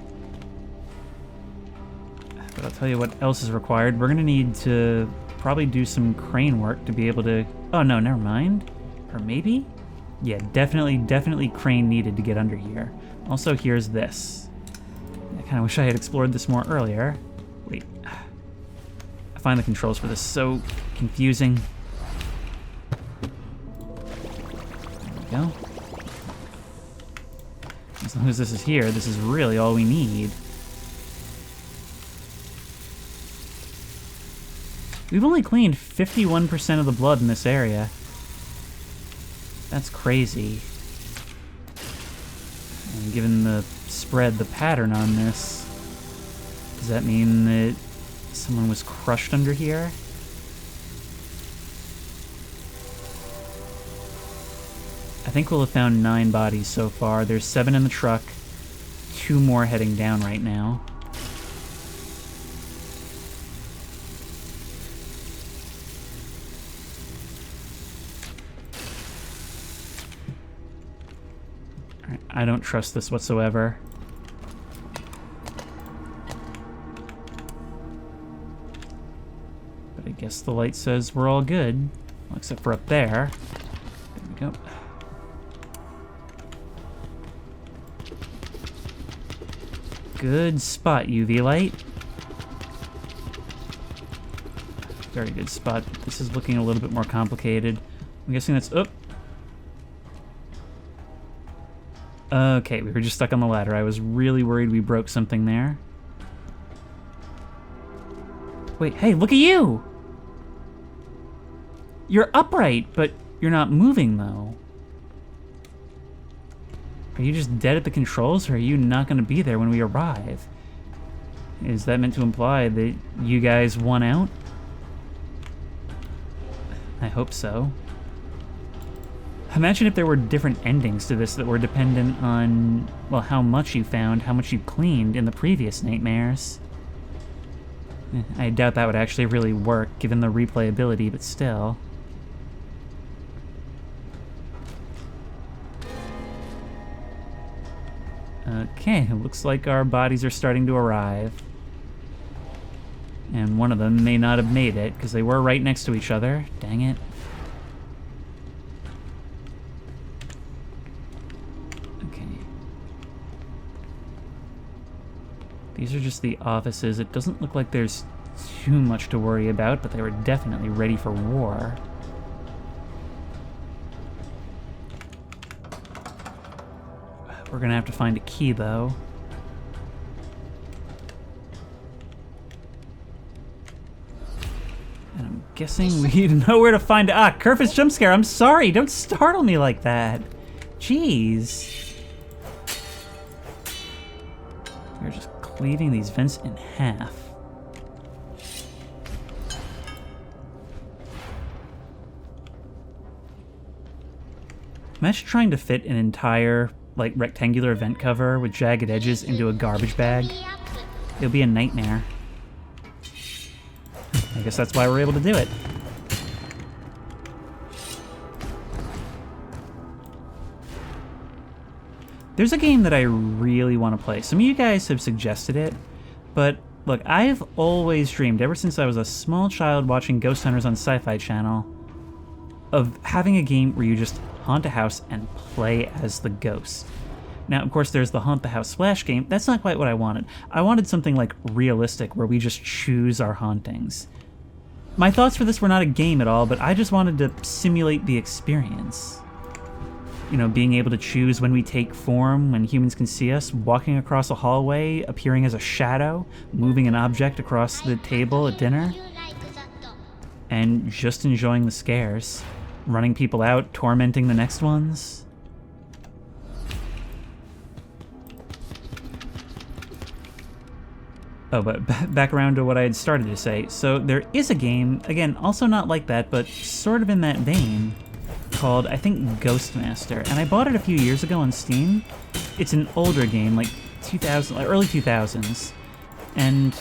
But I'll tell you what else is required. We're gonna need to probably do some crane work to be able to... Oh no, never mind. Or maybe? Yeah, definitely crane needed to get under here. Also, here's this. I kind of wish I had explored this more earlier. Wait. I find the controls for this so confusing. There we go. As long as this is here, this is really all we need. We've only cleaned 51% of the blood in this area. That's crazy. And given the spread, the pattern on this, does that mean that someone was crushed under here? I think we'll have found 9 bodies so far. There's 7 in the truck, 2 more heading down right now. I don't trust this whatsoever. But I guess the light says we're all good. Well, except for up there. There we go. Good spot, UV light. Very good spot. This is looking a little bit more complicated. I'm guessing that's... Oh! Okay, we were just stuck on the ladder. I was really worried we broke something there. Wait, hey, look at you! You're upright, but you're not moving, though. Are you just dead at the controls, or are you not going to be there when we arrive? Is that meant to imply that you guys won out? I hope so. Imagine if there were different endings to this that were dependent on, well, how much you found, how much you cleaned in the previous nightmares. I doubt that would actually really work, given the replayability, but still. Okay, it looks like our bodies are starting to arrive. And one of them may not have made it, because they were right next to each other. Dang it. Okay. These are just the offices. It doesn't look like there's too much to worry about, but they were definitely ready for war. We're gonna have to find a key, though. And I'm guessing we know where to find it. Ah, Kerfus jump scare. I'm sorry. Don't startle me like that. Jeez. We're just cleaving these vents in half. Imagine trying to fit an entire, like, rectangular vent cover with jagged edges into a garbage bag. It'll be a nightmare. I guess that's why we're able to do it. There's a game that I really want to play. Some of you guys have suggested it, but look, I've always dreamed, ever since I was a small child watching Ghost Hunters on Sci-Fi Channel, of having a game where you just haunt a house and play as the ghost. Now, of course, there's the Haunt the House Splash game. That's not quite what I wanted. I wanted something like realistic, where we just choose our hauntings. My thoughts for this were not a game at all, but I just wanted to simulate the experience. You know, being able to choose when we take form, when humans can see us, walking across a hallway, appearing as a shadow, moving an object across the table at dinner, and just enjoying the scares. Running people out, tormenting the next ones. Oh, but back around to what I had started to say. So there is a game, again, also not like that, but sort of in that vein, called, I think, Ghostmaster. And I bought it a few years ago on Steam. It's an older game, like 2000, like early 2000s. And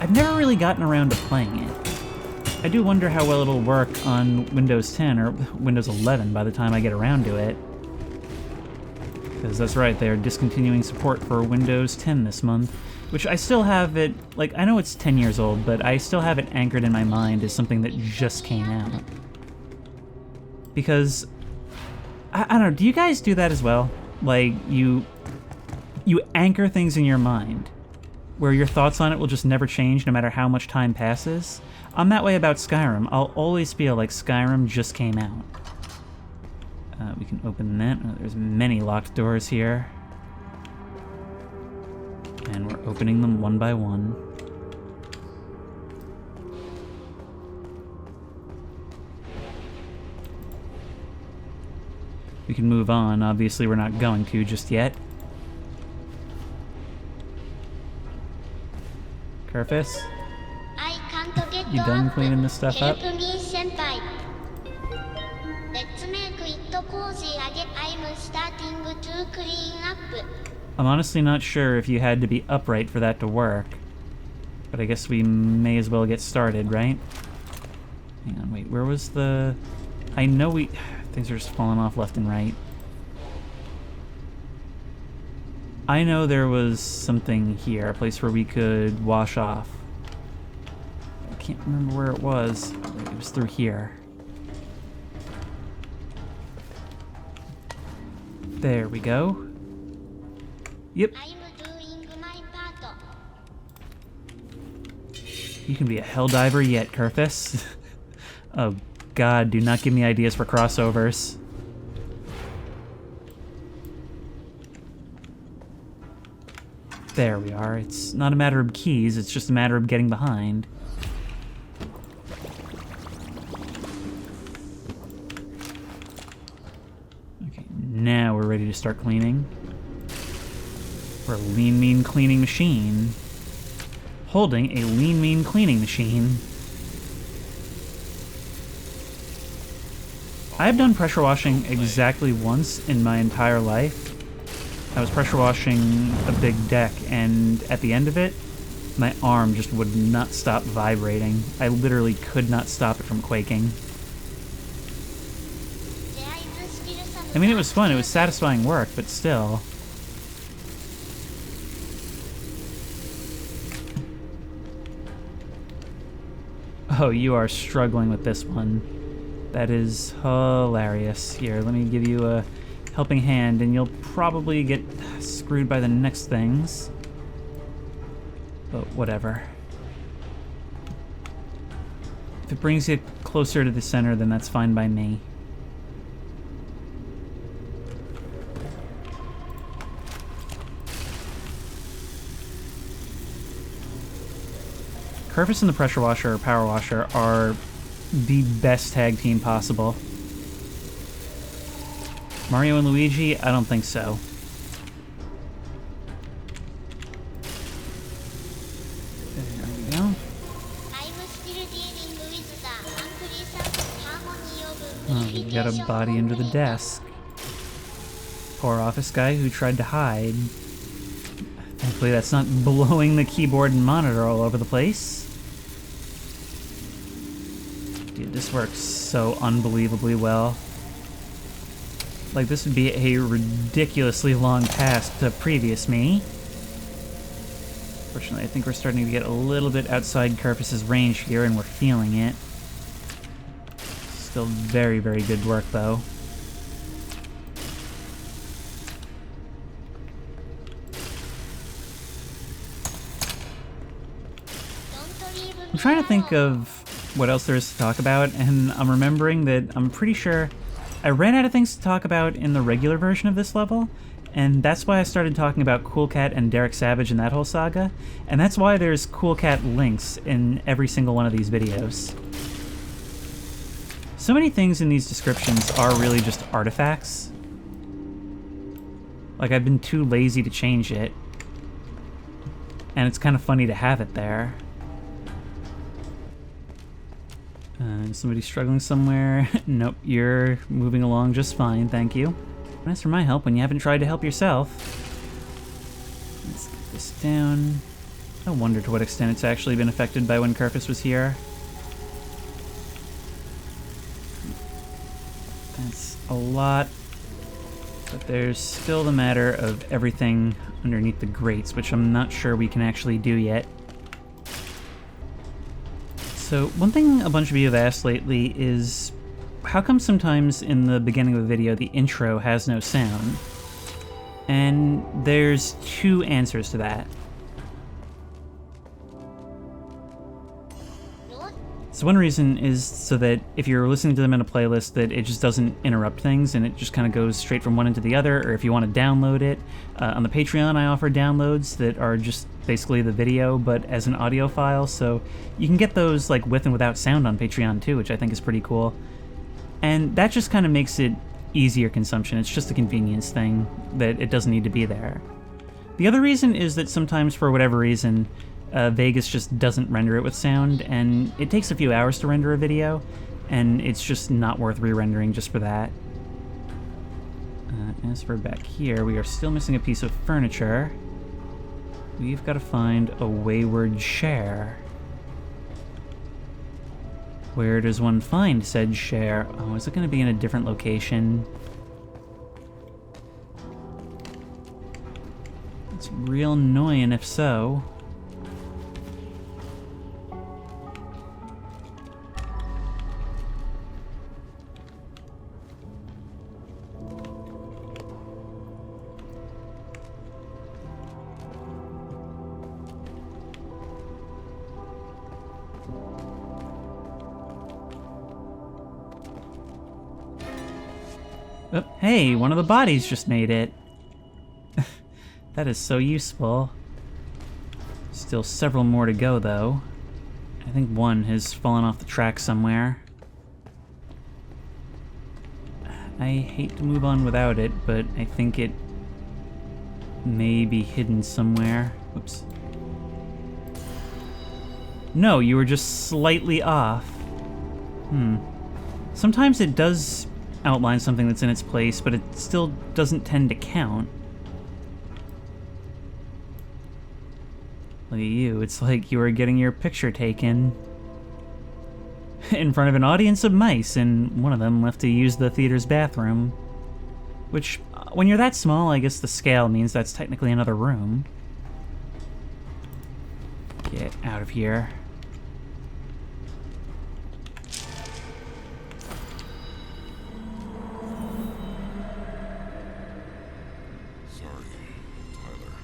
I've never really gotten around to playing it. I do wonder how well it'll work on Windows 10 or Windows 11 by the time I get around to it. Because that's right, they're discontinuing support for Windows 10 this month. Which I still have it, like, I know it's 10 years old, but I still have it anchored in my mind as something that just came out. Because, I don't know, do you guys do that as well? Like, you anchor things in your mind, where your thoughts on it will just never change no matter how much time passes? I'm that way about Skyrim. I'll always feel like Skyrim just came out. We can open that. Oh, there's many locked doors here. And we're opening them one by one. We can move on. Obviously, we're not going to just yet. Kerfus? You done cleaning this stuff up? Let's make it cozy again. I'm starting to clean up. I'm honestly not sure if you had to be upright for that to work. But I guess we may as well get started, right? Hang on, wait, where was the... I know we... Things are just falling off left and right. I know there was something here, a place where we could wash off. I can't remember where it was. It was through here. There we go. Yep. I'm doing my part. You can be a helldiver yet, Kerfus. Oh god, do not give me ideas for crossovers. There we are. It's not a matter of keys, it's just a matter of getting behind. Okay, now we're ready to start cleaning. We're a lean, mean cleaning machine. Holding a lean, mean cleaning machine. I've done pressure washing exactly once in my entire life. I was pressure washing a big deck, and at the end of it, my arm just would not stop vibrating. I literally could not stop it from quaking. I mean, it was fun, it was satisfying work, but still. Oh, you are struggling with this one. That is hilarious. Here, let me give you a helping hand, and you'll probably get screwed by the next things. But whatever. If it brings you closer to the center, then that's fine by me. Curvis and the pressure washer or power washer are the best tag team possible. Mario and Luigi? I don't think so. There we go. Oh, you got a body under the desk. Poor office guy who tried to hide. Thankfully that's not blowing the keyboard and monitor all over the place. Dude, this works so unbelievably well. Like, this would be a ridiculously long task to previous me. Fortunately, I think we're starting to get a little bit outside Curvis's range here, and we're feeling it. Still very, very good work, though. I'm trying to think of what else there is to talk about, and I'm remembering that I'm pretty sure I ran out of things to talk about in the regular version of this level, and that's why I started talking about Cool Cat and Derek Savage and that whole saga, and that's why there's Cool Cat links in every single one of these videos. So many things in these descriptions are really just artifacts. Like, I've been too lazy to change it, and it's kind of funny to have it there. Somebody struggling somewhere? Nope, you're moving along just fine, thank you. Don't ask for my help when you haven't tried to help yourself. Let's get this down. I wonder to what extent it's actually been affected by when Curvis was here. That's a lot. But there's still the matter of everything underneath the grates, which I'm not sure we can actually do yet. So, one thing a bunch of you have asked lately is, how come sometimes in the beginning of a video the intro has no sound? And there's two answers to that. So one reason is so that if you're listening to them in a playlist, that it just doesn't interrupt things and it just kind of goes straight from one into the other, or if you want to download it. On the Patreon I offer downloads that are just basically the video, but as an audio file, so you can get those like with and without sound on Patreon too, which I think is pretty cool. And that just kind of makes it easier consumption. It's just a convenience thing that it doesn't need to be there. The other reason is that sometimes, for whatever reason, Vegas just doesn't render it with sound, and it takes a few hours to render a video, and it's just not worth re-rendering just for that. As for back here, we are still missing a piece of furniture. We've got to find a wayward chair. Where does one find said chair? Oh, is it going to be in a different location? It's real annoying if so. Oh, hey, one of the bodies just made it. That is so useful. Still several more to go, though. I think one has fallen off the track somewhere. I hate to move on without it, but I think it may be hidden somewhere. Oops. No, you were just slightly off. Sometimes it does outline something that's in its place, but it still doesn't tend to count. Look at you, it's like you were getting your picture taken in front of an audience of mice, and one of them left to use the theater's bathroom. Which, when you're that small, I guess the scale means that's technically another room. Get out of here. Sorry, Tyler.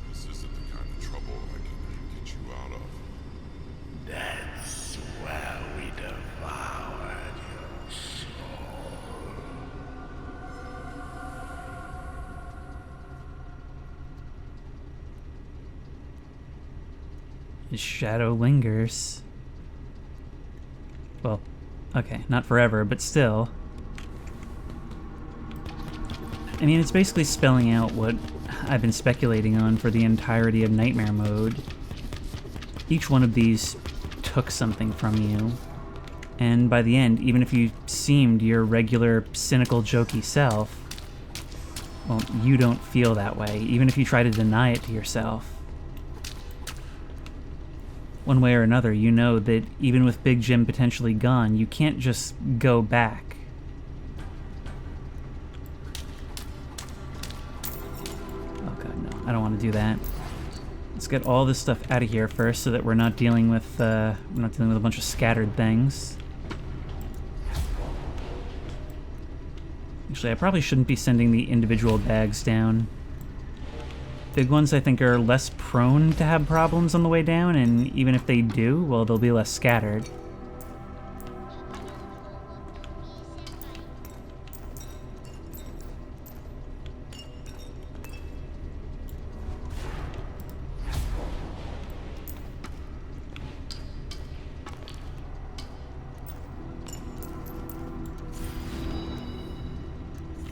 This isn't the kind of trouble I can get you out of. That's where we devoured your soul. His shadow lingers. Well, okay, not forever, but still. I mean, it's basically spelling out what I've been speculating on for the entirety of Nightmare Mode. Each one of these took something from you, and by the end, even if you seemed your regular, cynical, jokey self, well, you don't feel that way, even if you try to deny it to yourself. One way or another, you know that even with Big Jim potentially gone, you can't just go back. Oh god, no. I don't want to do that. Let's get all this stuff out of here first so that we're not dealing with a bunch of scattered things. Actually, I probably shouldn't be sending the individual bags down. Big ones, I think, are less prone to have problems on the way down, and even if they do, well, they'll be less scattered.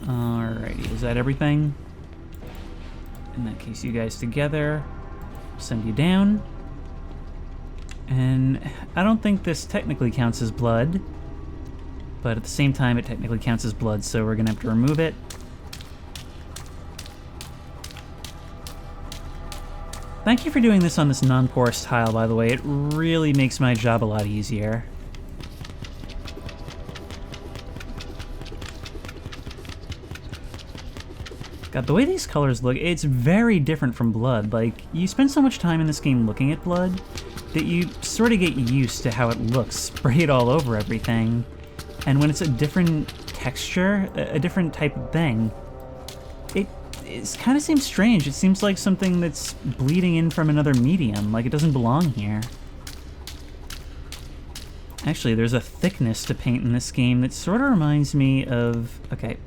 Alrighty, is that everything? In that case, you guys together, send you down. And I don't think this technically counts as blood, but at the same time it technically counts as blood, so we're gonna have to remove it. Thank you for doing this on this non-porous tile, by the way. It really makes my job a lot easier. God, the way these colors look, it's very different from blood. Like, you spend so much time in this game looking at blood that you sort of get used to how it looks sprayed all over everything. And when it's a different texture, a different type of thing, it kind of seems strange. It seems like something that's bleeding in from another medium, like it doesn't belong here. Actually, there's a thickness to paint in this game that sort of reminds me of... Okay.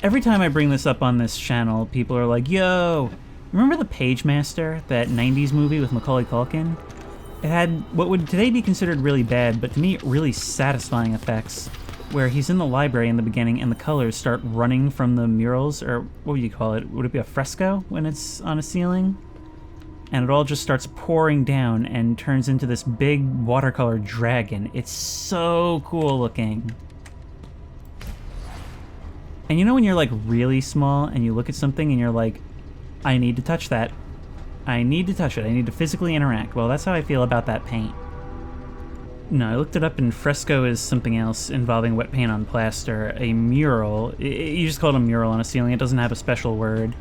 Every time I bring this up on this channel, people are like, yo, remember The Page Master, that 90s movie with Macaulay Culkin? It had what would today be considered really bad, but to me, really satisfying effects, where he's in the library in the beginning and the colors start running from the murals, or what would you call it? Would it be a fresco when it's on a ceiling? And it all just starts pouring down and turns into this big watercolor dragon. It's so cool looking. And you know when you're like really small and you look at something and you're like, I need to touch that. I need to touch it. I need to physically interact. Well, that's how I feel about that paint. No, I looked it up, and fresco is something else involving wet paint on plaster. A mural, you just call it a mural on a ceiling. It doesn't have a special word.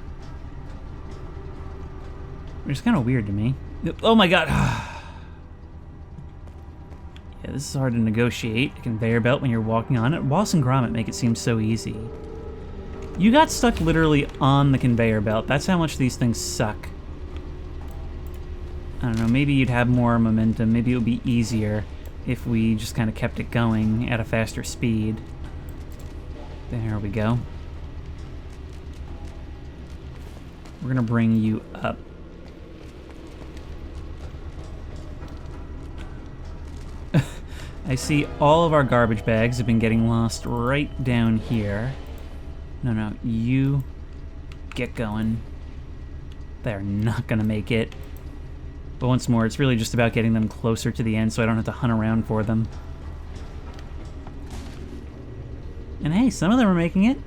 Which is kind of weird to me. Oh my god. Yeah, this is hard to negotiate. A conveyor belt when you're walking on it. Wallace and Gromit make it seem so easy. You got stuck literally on the conveyor belt. That's how much these things suck. I don't know, maybe you'd have more momentum. Maybe it would be easier if we just kind of kept it going at a faster speed. There we go. We're gonna bring you up. I see all of our garbage bags have been getting lost right down here. No, you get going. They're not gonna make it. But once more, it's really just about getting them closer to the end so I don't have to hunt around for them. And hey, some of them are making it.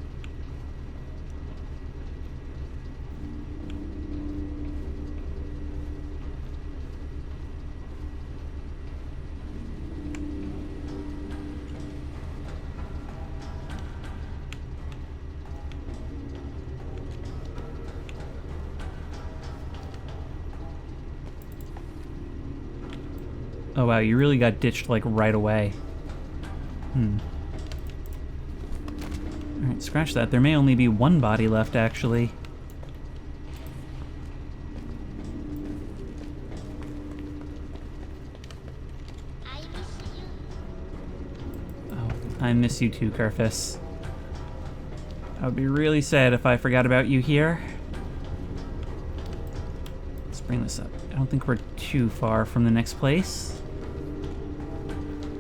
Oh wow, you really got ditched like right away. Alright, scratch that. There may only be one body left, actually. I miss you. Oh, I miss you too, Kerfus. I would be really sad if I forgot about you here. Let's bring this up. I don't think we're too far from the next place.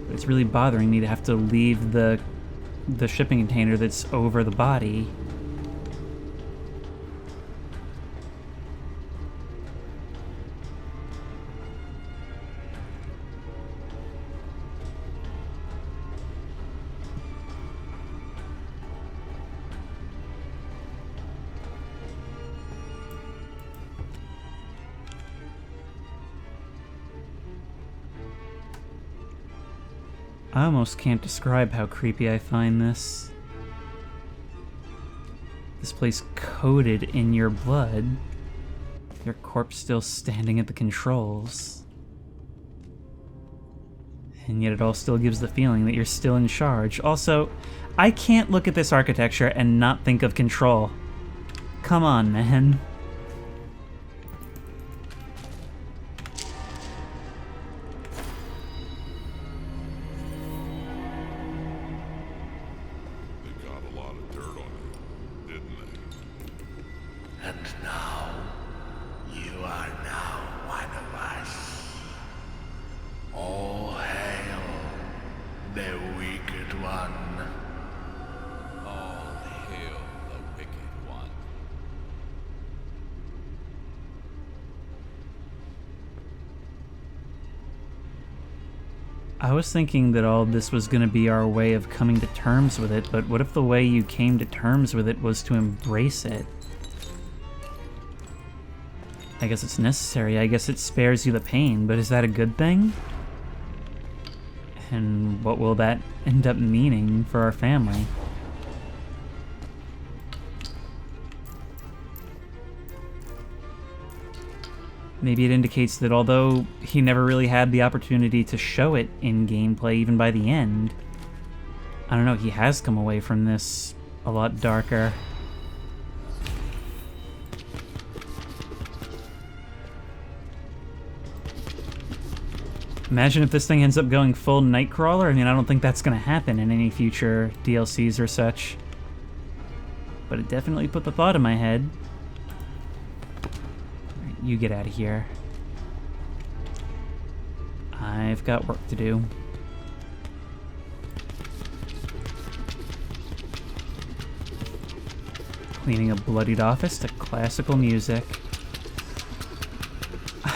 But it's really bothering me to have to leave the shipping container that's over the body. I almost can't describe how creepy I find this. This place coated in your blood. Your corpse still standing at the controls. And yet it all still gives the feeling that you're still in charge. Also, I can't look at this architecture and not think of Control. Come on, man. They got a lot of dirt on you, didn't they? And now, you are now one of us. All hail the wicked one. All hail the wicked one. I was thinking that all this was going to be our way of coming to terms with it, but what if the way you came to terms with it was to embrace it? I guess it's necessary. I guess it spares you the pain, but is that a good thing? And what will that end up meaning for our family? Maybe it indicates that although he never really had the opportunity to show it in gameplay, even by the end, I don't know, he has come away from this a lot darker. Imagine if this thing ends up going full Nightcrawler. I mean, I don't think that's going to happen in any future DLCs or such. But it definitely put the thought in my head. Alright, you get out of here. I've got work to do. Cleaning a bloodied office to classical music.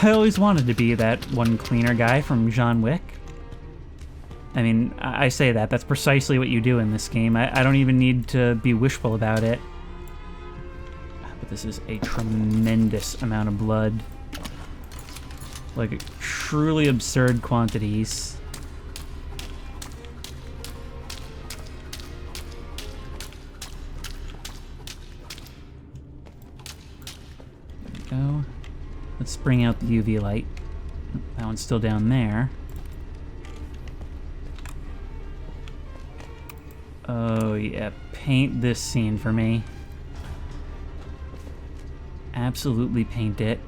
I always wanted to be that one cleaner guy from John Wick. I mean, I say that. That's precisely what you do in this game. I don't even need to be wishful about it. But this is a tremendous amount of blood. Like, truly absurd quantities. There we go. Let's bring out the UV light. That one's still down there. Oh yeah, paint this scene for me. Absolutely paint it.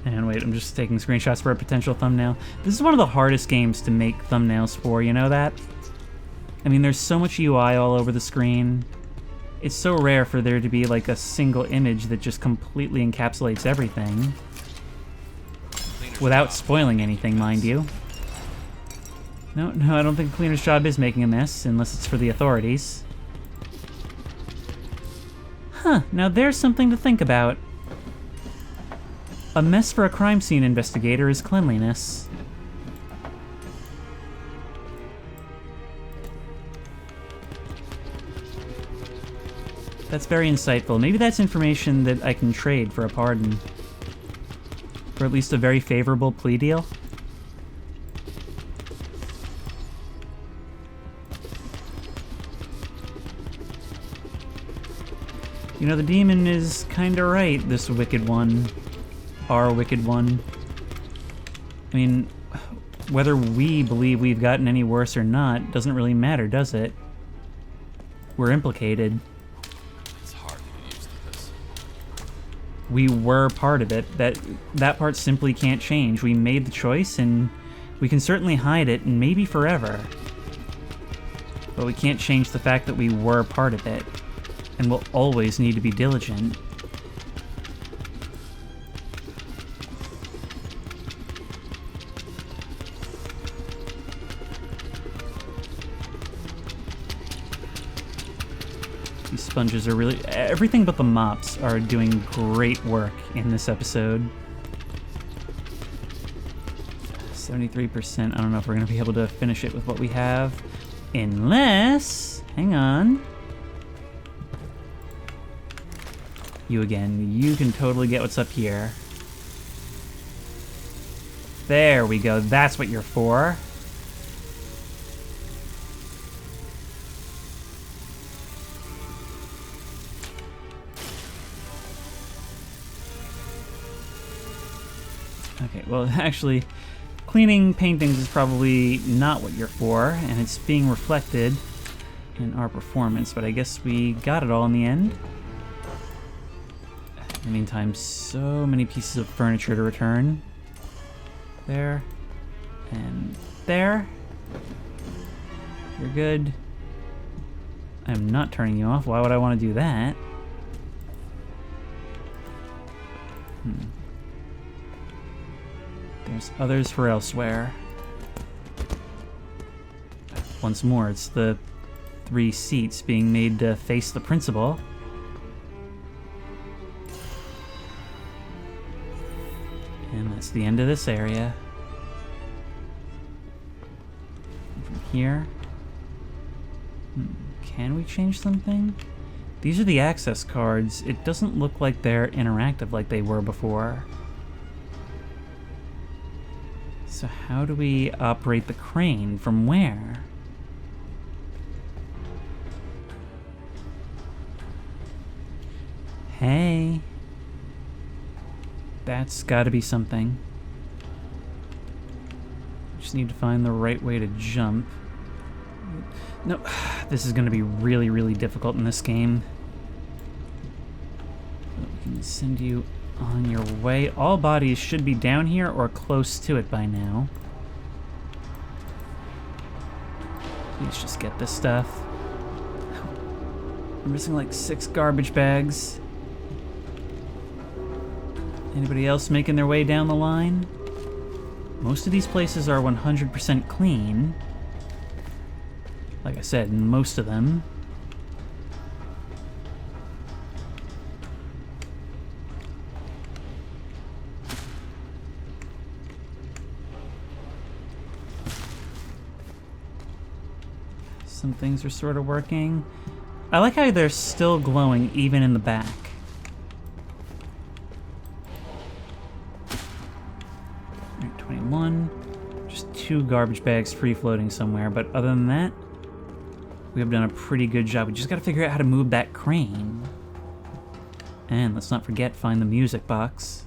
And wait, I'm just taking screenshots for a potential thumbnail. This is one of the hardest games to make thumbnails for, you know that? I mean, there's so much UI all over the screen. It's so rare for there to be like a single image that just completely encapsulates everything. Cleaner Without spoiling anything, mind you. No, I don't think the cleaner's job is making a mess, unless it's for the authorities. Huh, now there's something to think about. A mess for a crime scene investigator is cleanliness. That's very insightful. Maybe that's information that I can trade for a pardon. For at least a very favorable plea deal. You know, the demon is kinda right, this wicked one. Our wicked one. I mean, whether we believe we've gotten any worse or not doesn't really matter, does it? We're implicated. It's hard to get used to this. We were part of it. That part simply can't change. We made the choice, and we can certainly hide it, and maybe forever. But we can't change the fact that we were part of it. And we'll always need to be diligent. These sponges are really... Everything but the mops are doing great work in this episode. 73%. I don't know if we're going to be able to finish it with what we have. Unless... Hang on. You again. You can totally get what's up here. There we go. That's what you're for. Okay, well, actually, cleaning paintings is probably not what you're for, and it's being reflected in our performance, but I guess we got it all in the end. In the meantime, so many pieces of furniture to return. There. And there. You're good. I'm not turning you off. Why would I want to do that? There's others for elsewhere. Once more, it's the 3 seats being made to face the principal. And that's the end of this area. From here... Can we change something? These are the access cards. It doesn't look like they're interactive like they were before. So how do we operate the crane? From where? Hey. That's gotta be something. Just need to find the right way to jump. No, this is gonna be really, really difficult in this game. We can send you on your way. All bodies should be down here or close to it by now. Please just get this stuff. We're missing like 6 garbage bags. Anybody else making their way down the line? Most of these places are 100% clean. Like I said, most of them. Some things are sort of working. I like how they're still glowing even in the back. Alright, 21. Just 2 garbage bags free floating somewhere, but other than that, we have done a pretty good job. We just gotta figure out how to move that crane. And let's not forget, find the music box.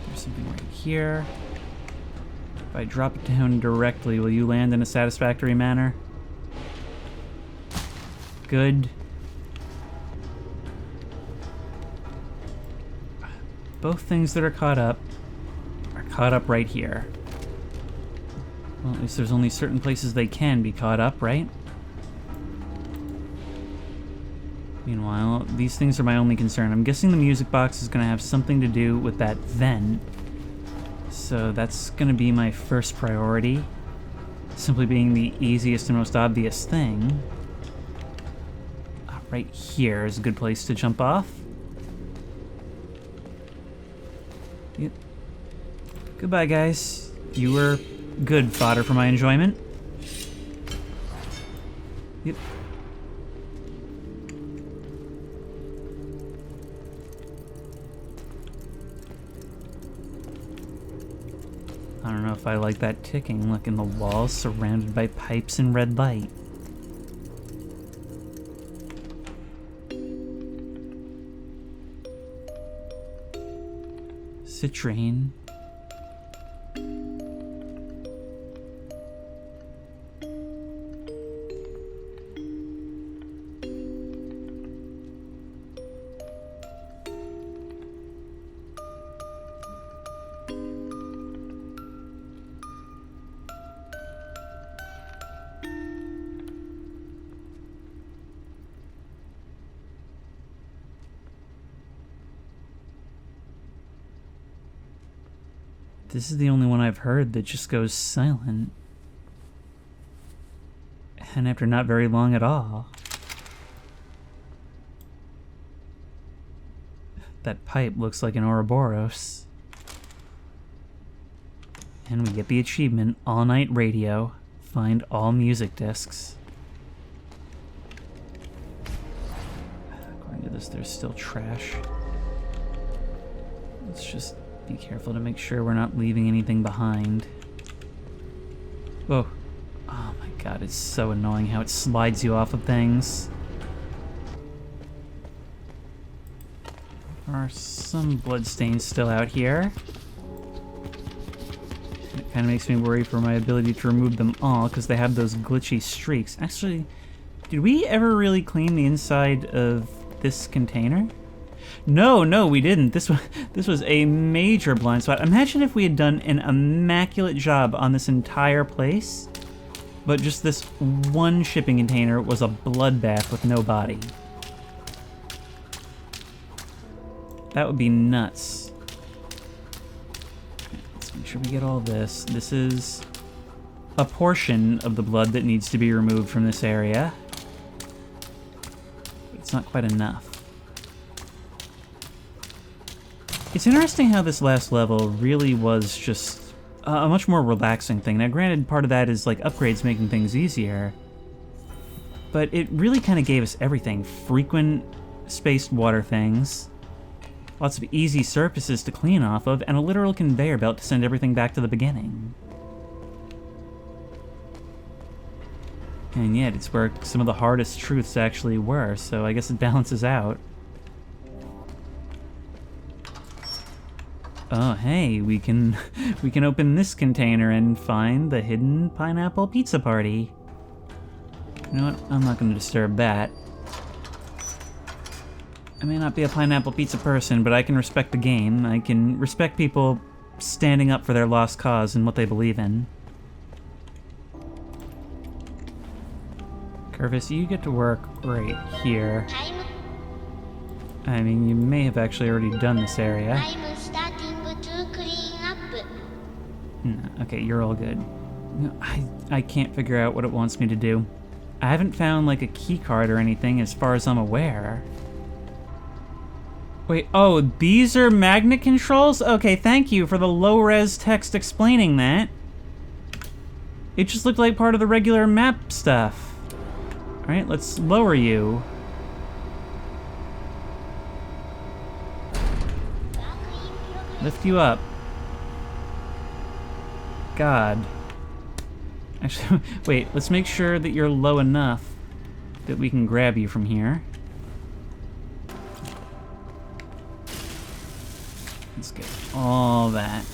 There's something right here. If I drop it down directly, will you land in a satisfactory manner? Good. Both things that are caught up right here. Well, at least there's only certain places they can be caught up, right? Meanwhile, these things are my only concern. I'm guessing the music box is going to have something to do with that vent. So that's going to be my first priority. Simply being the easiest and most obvious thing. Right here is a good place to jump off. Yep. Goodbye, guys. You were good fodder for my enjoyment. Yep. I don't know if I like that ticking. Look, in the walls surrounded by pipes and red light. Citrine. This is the only one I've heard that just goes silent. And after not very long at all. That pipe looks like an Ouroboros. And we get the achievement, All Night Radio. Find all music discs. According to this, there's still trash. Let's just be careful to make sure we're not leaving anything behind. Whoa. Oh my god, it's so annoying how it slides you off of things. There are some bloodstains still out here. It kind of makes me worry for my ability to remove them all, because they have those glitchy streaks. Actually, did we ever really clean the inside of this container? No, we didn't. This was a major blind spot. Imagine if we had done an immaculate job on this entire place, but just this one shipping container was a bloodbath with no body. That would be nuts. Let's make sure we get all this. This is a portion of the blood that needs to be removed from this area. But it's not quite enough. It's interesting how this last level really was just a much more relaxing thing. Now, granted, part of that is like upgrades making things easier, but it really kind of gave us everything. Frequent spaced water things, lots of easy surfaces to clean off of, and a literal conveyor belt to send everything back to the beginning. And yet, it's where some of the hardest truths actually were, so I guess it balances out. Oh, hey, we can open this container and find the hidden pineapple pizza party. You know what? I'm not going to disturb that. I may not be a pineapple pizza person, but I can respect the game. I can respect people standing up for their lost cause and what they believe in. Curvis, you get to work right here. I mean, you may have actually already done this area. I'm starting to clean up. No, okay, you're all good. No, I can't figure out what it wants me to do. I haven't found, like, a key card or anything as far as I'm aware. Wait, oh, these are magnet controls? Okay, thank you for the low-res text explaining that. It just looked like part of the regular map stuff. Alright, let's lower you. Lift you up. God. Actually, wait, let's make sure that you're low enough that we can grab you from here. Let's get all that.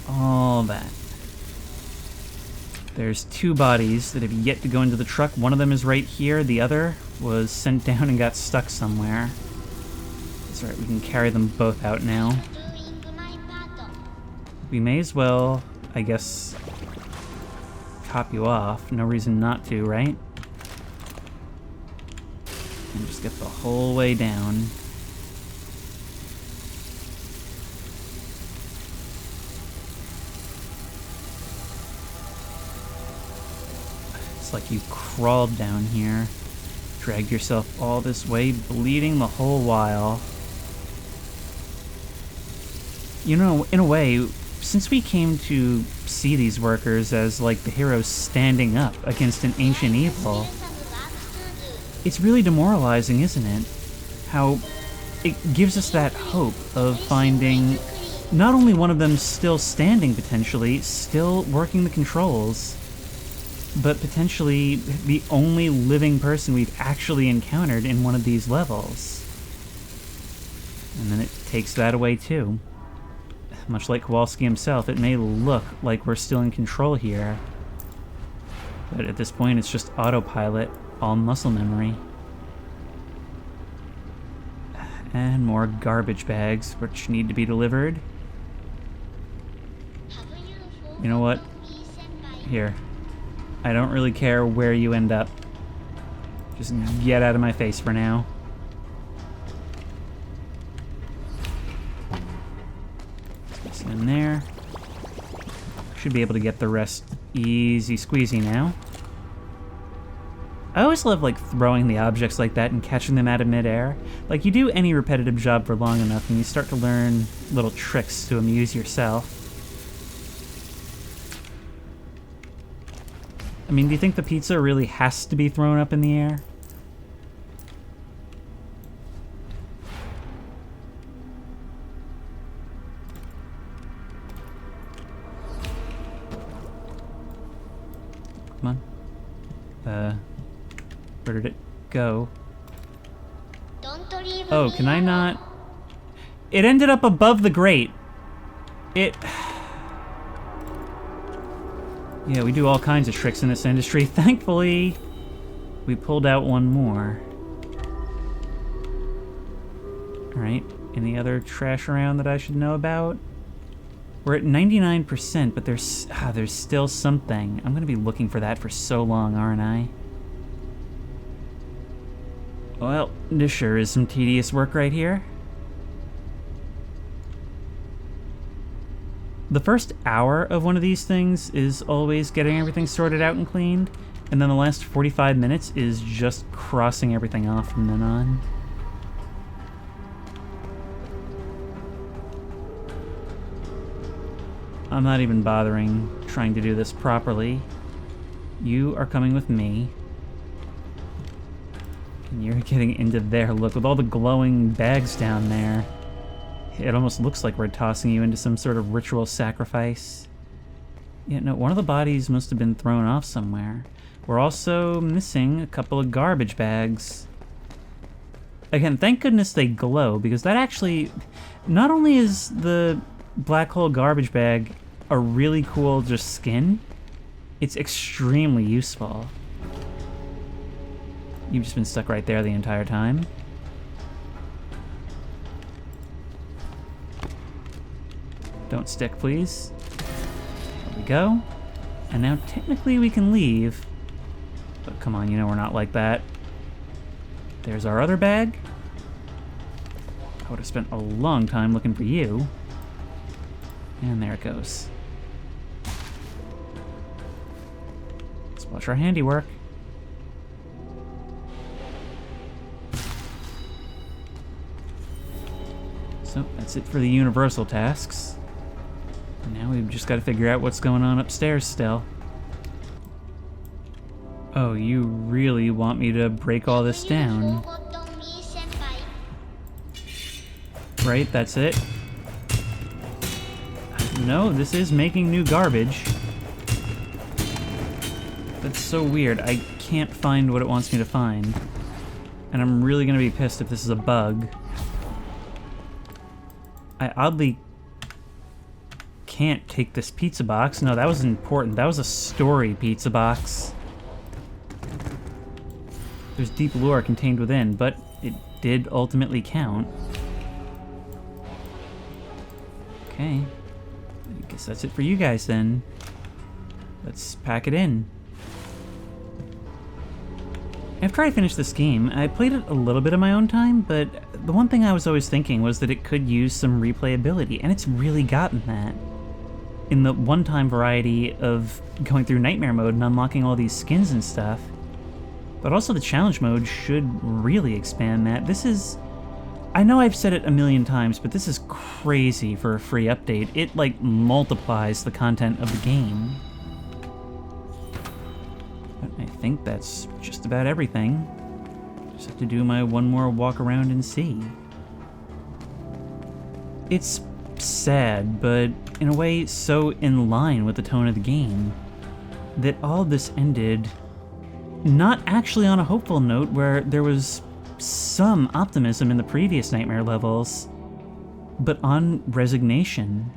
All that. There's two bodies that have yet to go into the truck. One of them is right here. The other was sent down and got stuck somewhere. That's right, we can carry them both out now. Doing my part. We may as well, I guess, top you off. No reason not to, right? And just Skip the whole way down. It's like you crawled down here, dragged yourself all this way, bleeding the whole while. You know, in a way, since we came to see these workers as like the heroes standing up against an ancient evil, it's really demoralizing, isn't it? How it gives us that hope of finding not only one of them still standing potentially, still working the controls, but potentially the only living person we've actually encountered in one of these levels. And then it takes that away too. Much like Kowalski himself, it may look like we're still in control here, but at this point it's just autopilot, all muscle memory. And more garbage bags, which need to be delivered. You know what? Here. I don't really care where you end up. Just get out of my face for now. This in there. Should be able to get the rest easy squeezy now. I always love, like, throwing the objects like that and catching them out of midair. Like, you do any repetitive job for long enough and you start to learn little tricks to amuse yourself. I mean, do you think the pizza really has to be thrown up in the air? Come on. Where did it go? Oh, can I not? It ended up above the grate. Yeah, we do all kinds of tricks in this industry. Thankfully, we pulled out one more. Alright, any other trash around that I should know about? We're at 99%, but there's still something. I'm gonna be looking for that for so long, aren't I? Well, this sure is some tedious work right here. The first hour of one of these things is always getting everything sorted out and cleaned, and then the last 45 minutes is just crossing everything off from then on. I'm not even bothering trying to do this properly. You are coming with me. And you're getting into there. Look, with all the glowing bags down there. It almost looks like we're tossing you into some sort of ritual sacrifice. Yeah, no, one of the bodies must have been thrown off somewhere. We're also missing a couple of garbage bags. Again, thank goodness they glow, because that actually... Not only is the black hole garbage bag a really cool just skin, it's extremely useful. You've just been stuck right there the entire time. Don't stick, please. There we go. And now technically we can leave. But come on, you know we're not like that. There's our other bag. I would have spent a long time looking for you. And there it goes. Let's watch our handiwork. So that's it for the universal tasks. Now we've just got to figure out what's going on upstairs still. Oh, you really want me to break all this down? Right, that's it. No, this is making new garbage. That's so weird. I can't find what it wants me to find. And I'm really gonna be pissed if this is a bug. I oddly can't take this pizza box. No, that was important. That was a story pizza box. There's deep lore contained within, but it did ultimately count. Okay. I guess that's it for you guys then. Let's pack it in. After I finished this game, I played it a little bit of my own time, but the one thing I was always thinking was that it could use some replayability, and it's really gotten that. In the one-time variety of going through Nightmare Mode and unlocking all these skins and stuff, but also the challenge mode should really expand that. This is... I know I've said it a million times, but this is crazy for a free update. It, like, multiplies the content of the game. But I think that's just about everything. Just have to do my one more walk around and see. It's sad, but in a way so in line with the tone of the game, that all of this ended not actually on a hopeful note where there was some optimism in the previous Nightmare levels, but on resignation.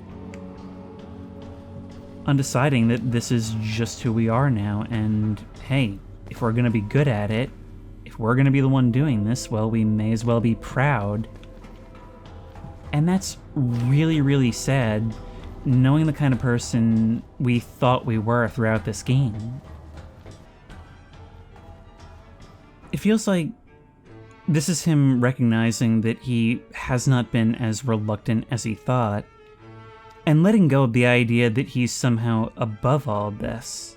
On deciding that this is just who we are now, and hey, if we're gonna be good at it, if we're gonna be the one doing this, well, we may as well be proud. And that's really, really sad, knowing the kind of person we thought we were throughout this game. It feels like this is him recognizing that he has not been as reluctant as he thought, and letting go of the idea that he's somehow above all this.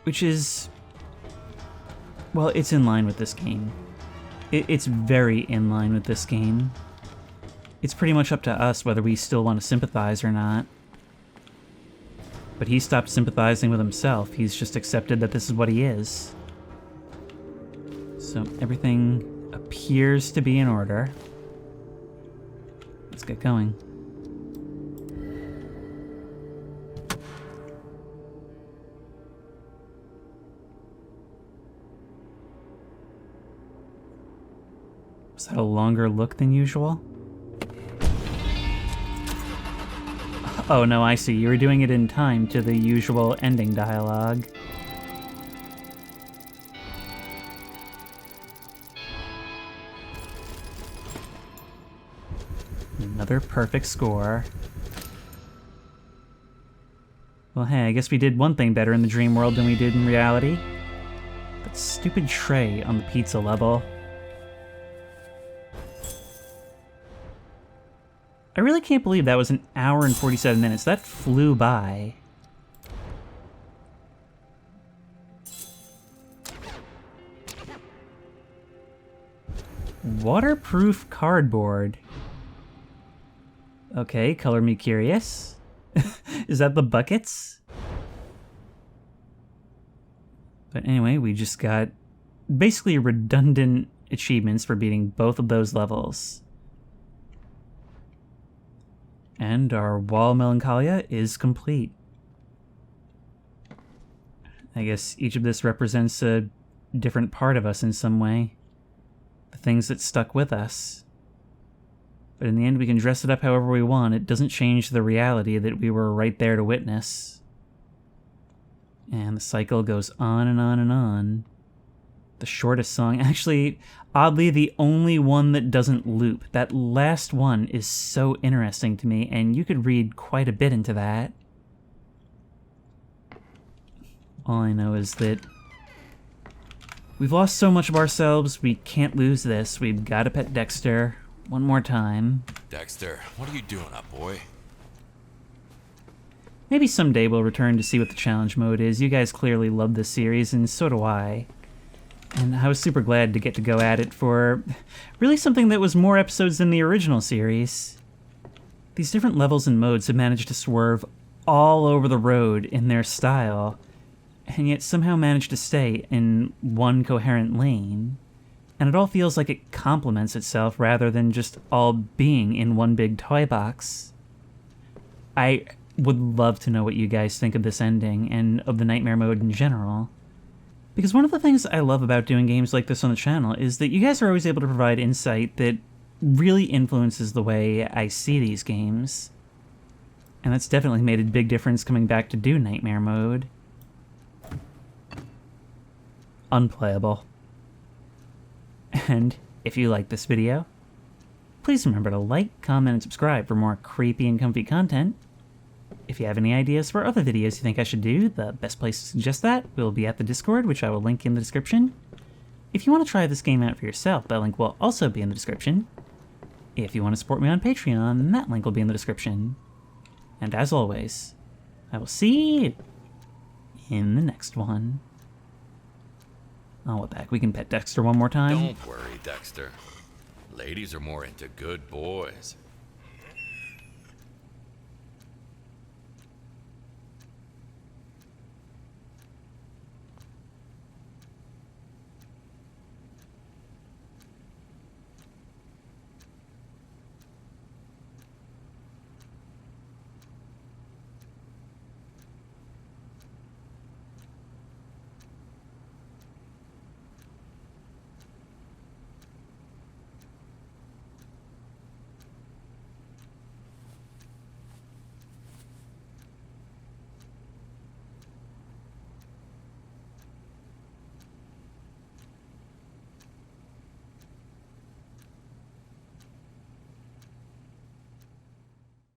Which is... well, it's in line with this game. It's very in line with this game. It's pretty much up to us whether we still want to sympathize or not. But he stopped sympathizing with himself. He's just accepted that this is what he is. So everything appears to be in order. Let's get going. Was that a longer look than usual? Oh no, I see. You were doing it in time to the usual ending dialogue. Another perfect score. Well, hey, I guess we did one thing better in the dream world than we did in reality. That stupid tray on the pizza level. I really can't believe that was an hour and 47 minutes. That flew by. Waterproof cardboard. Okay, color me curious. Is that the buckets? But anyway, we just got basically redundant achievements for beating both of those levels. And our wall melancholia is complete. I guess each of this represents a different part of us in some way. The things that stuck with us. But in the end, we can dress it up however we want. It doesn't change the reality that we were right there to witness. And the cycle goes on and on and on. The shortest song, actually, oddly, the only one that doesn't loop. That last one is so interesting to me, and you could read quite a bit into that. All I know is that we've lost so much of ourselves, we can't lose this. We've got to pet Dexter one more time. Dexter, what are you doing up, boy? Maybe someday we'll return to see what the challenge mode is. You guys clearly love this series, and so do I. And I was super glad to get to go at it for really something that was more episodes than the original series. These different levels and modes have managed to swerve all over the road in their style, and yet somehow managed to stay in one coherent lane. And it all feels like it complements itself rather than just all being in one big toy box. I would love to know what you guys think of this ending and of the Nightmare mode in general. Because one of the things I love about doing games like this on the channel is that you guys are always able to provide insight that really influences the way I see these games. And that's definitely made a big difference coming back to do Nightmare mode. Unplayable. And if you like this video, please remember to like, comment, and subscribe for more creepy and comfy content. If you have any ideas for other videos you think I should do, the best place to suggest that will be at the Discord, which I will link in the description. If you want to try this game out for yourself, that link will also be in the description. If you want to support me on Patreon, then that link will be in the description. And as always, I will see you in the next one. Oh, we're back. We can pet Dexter one more time. Don't worry, Dexter. Ladies are more into good boys.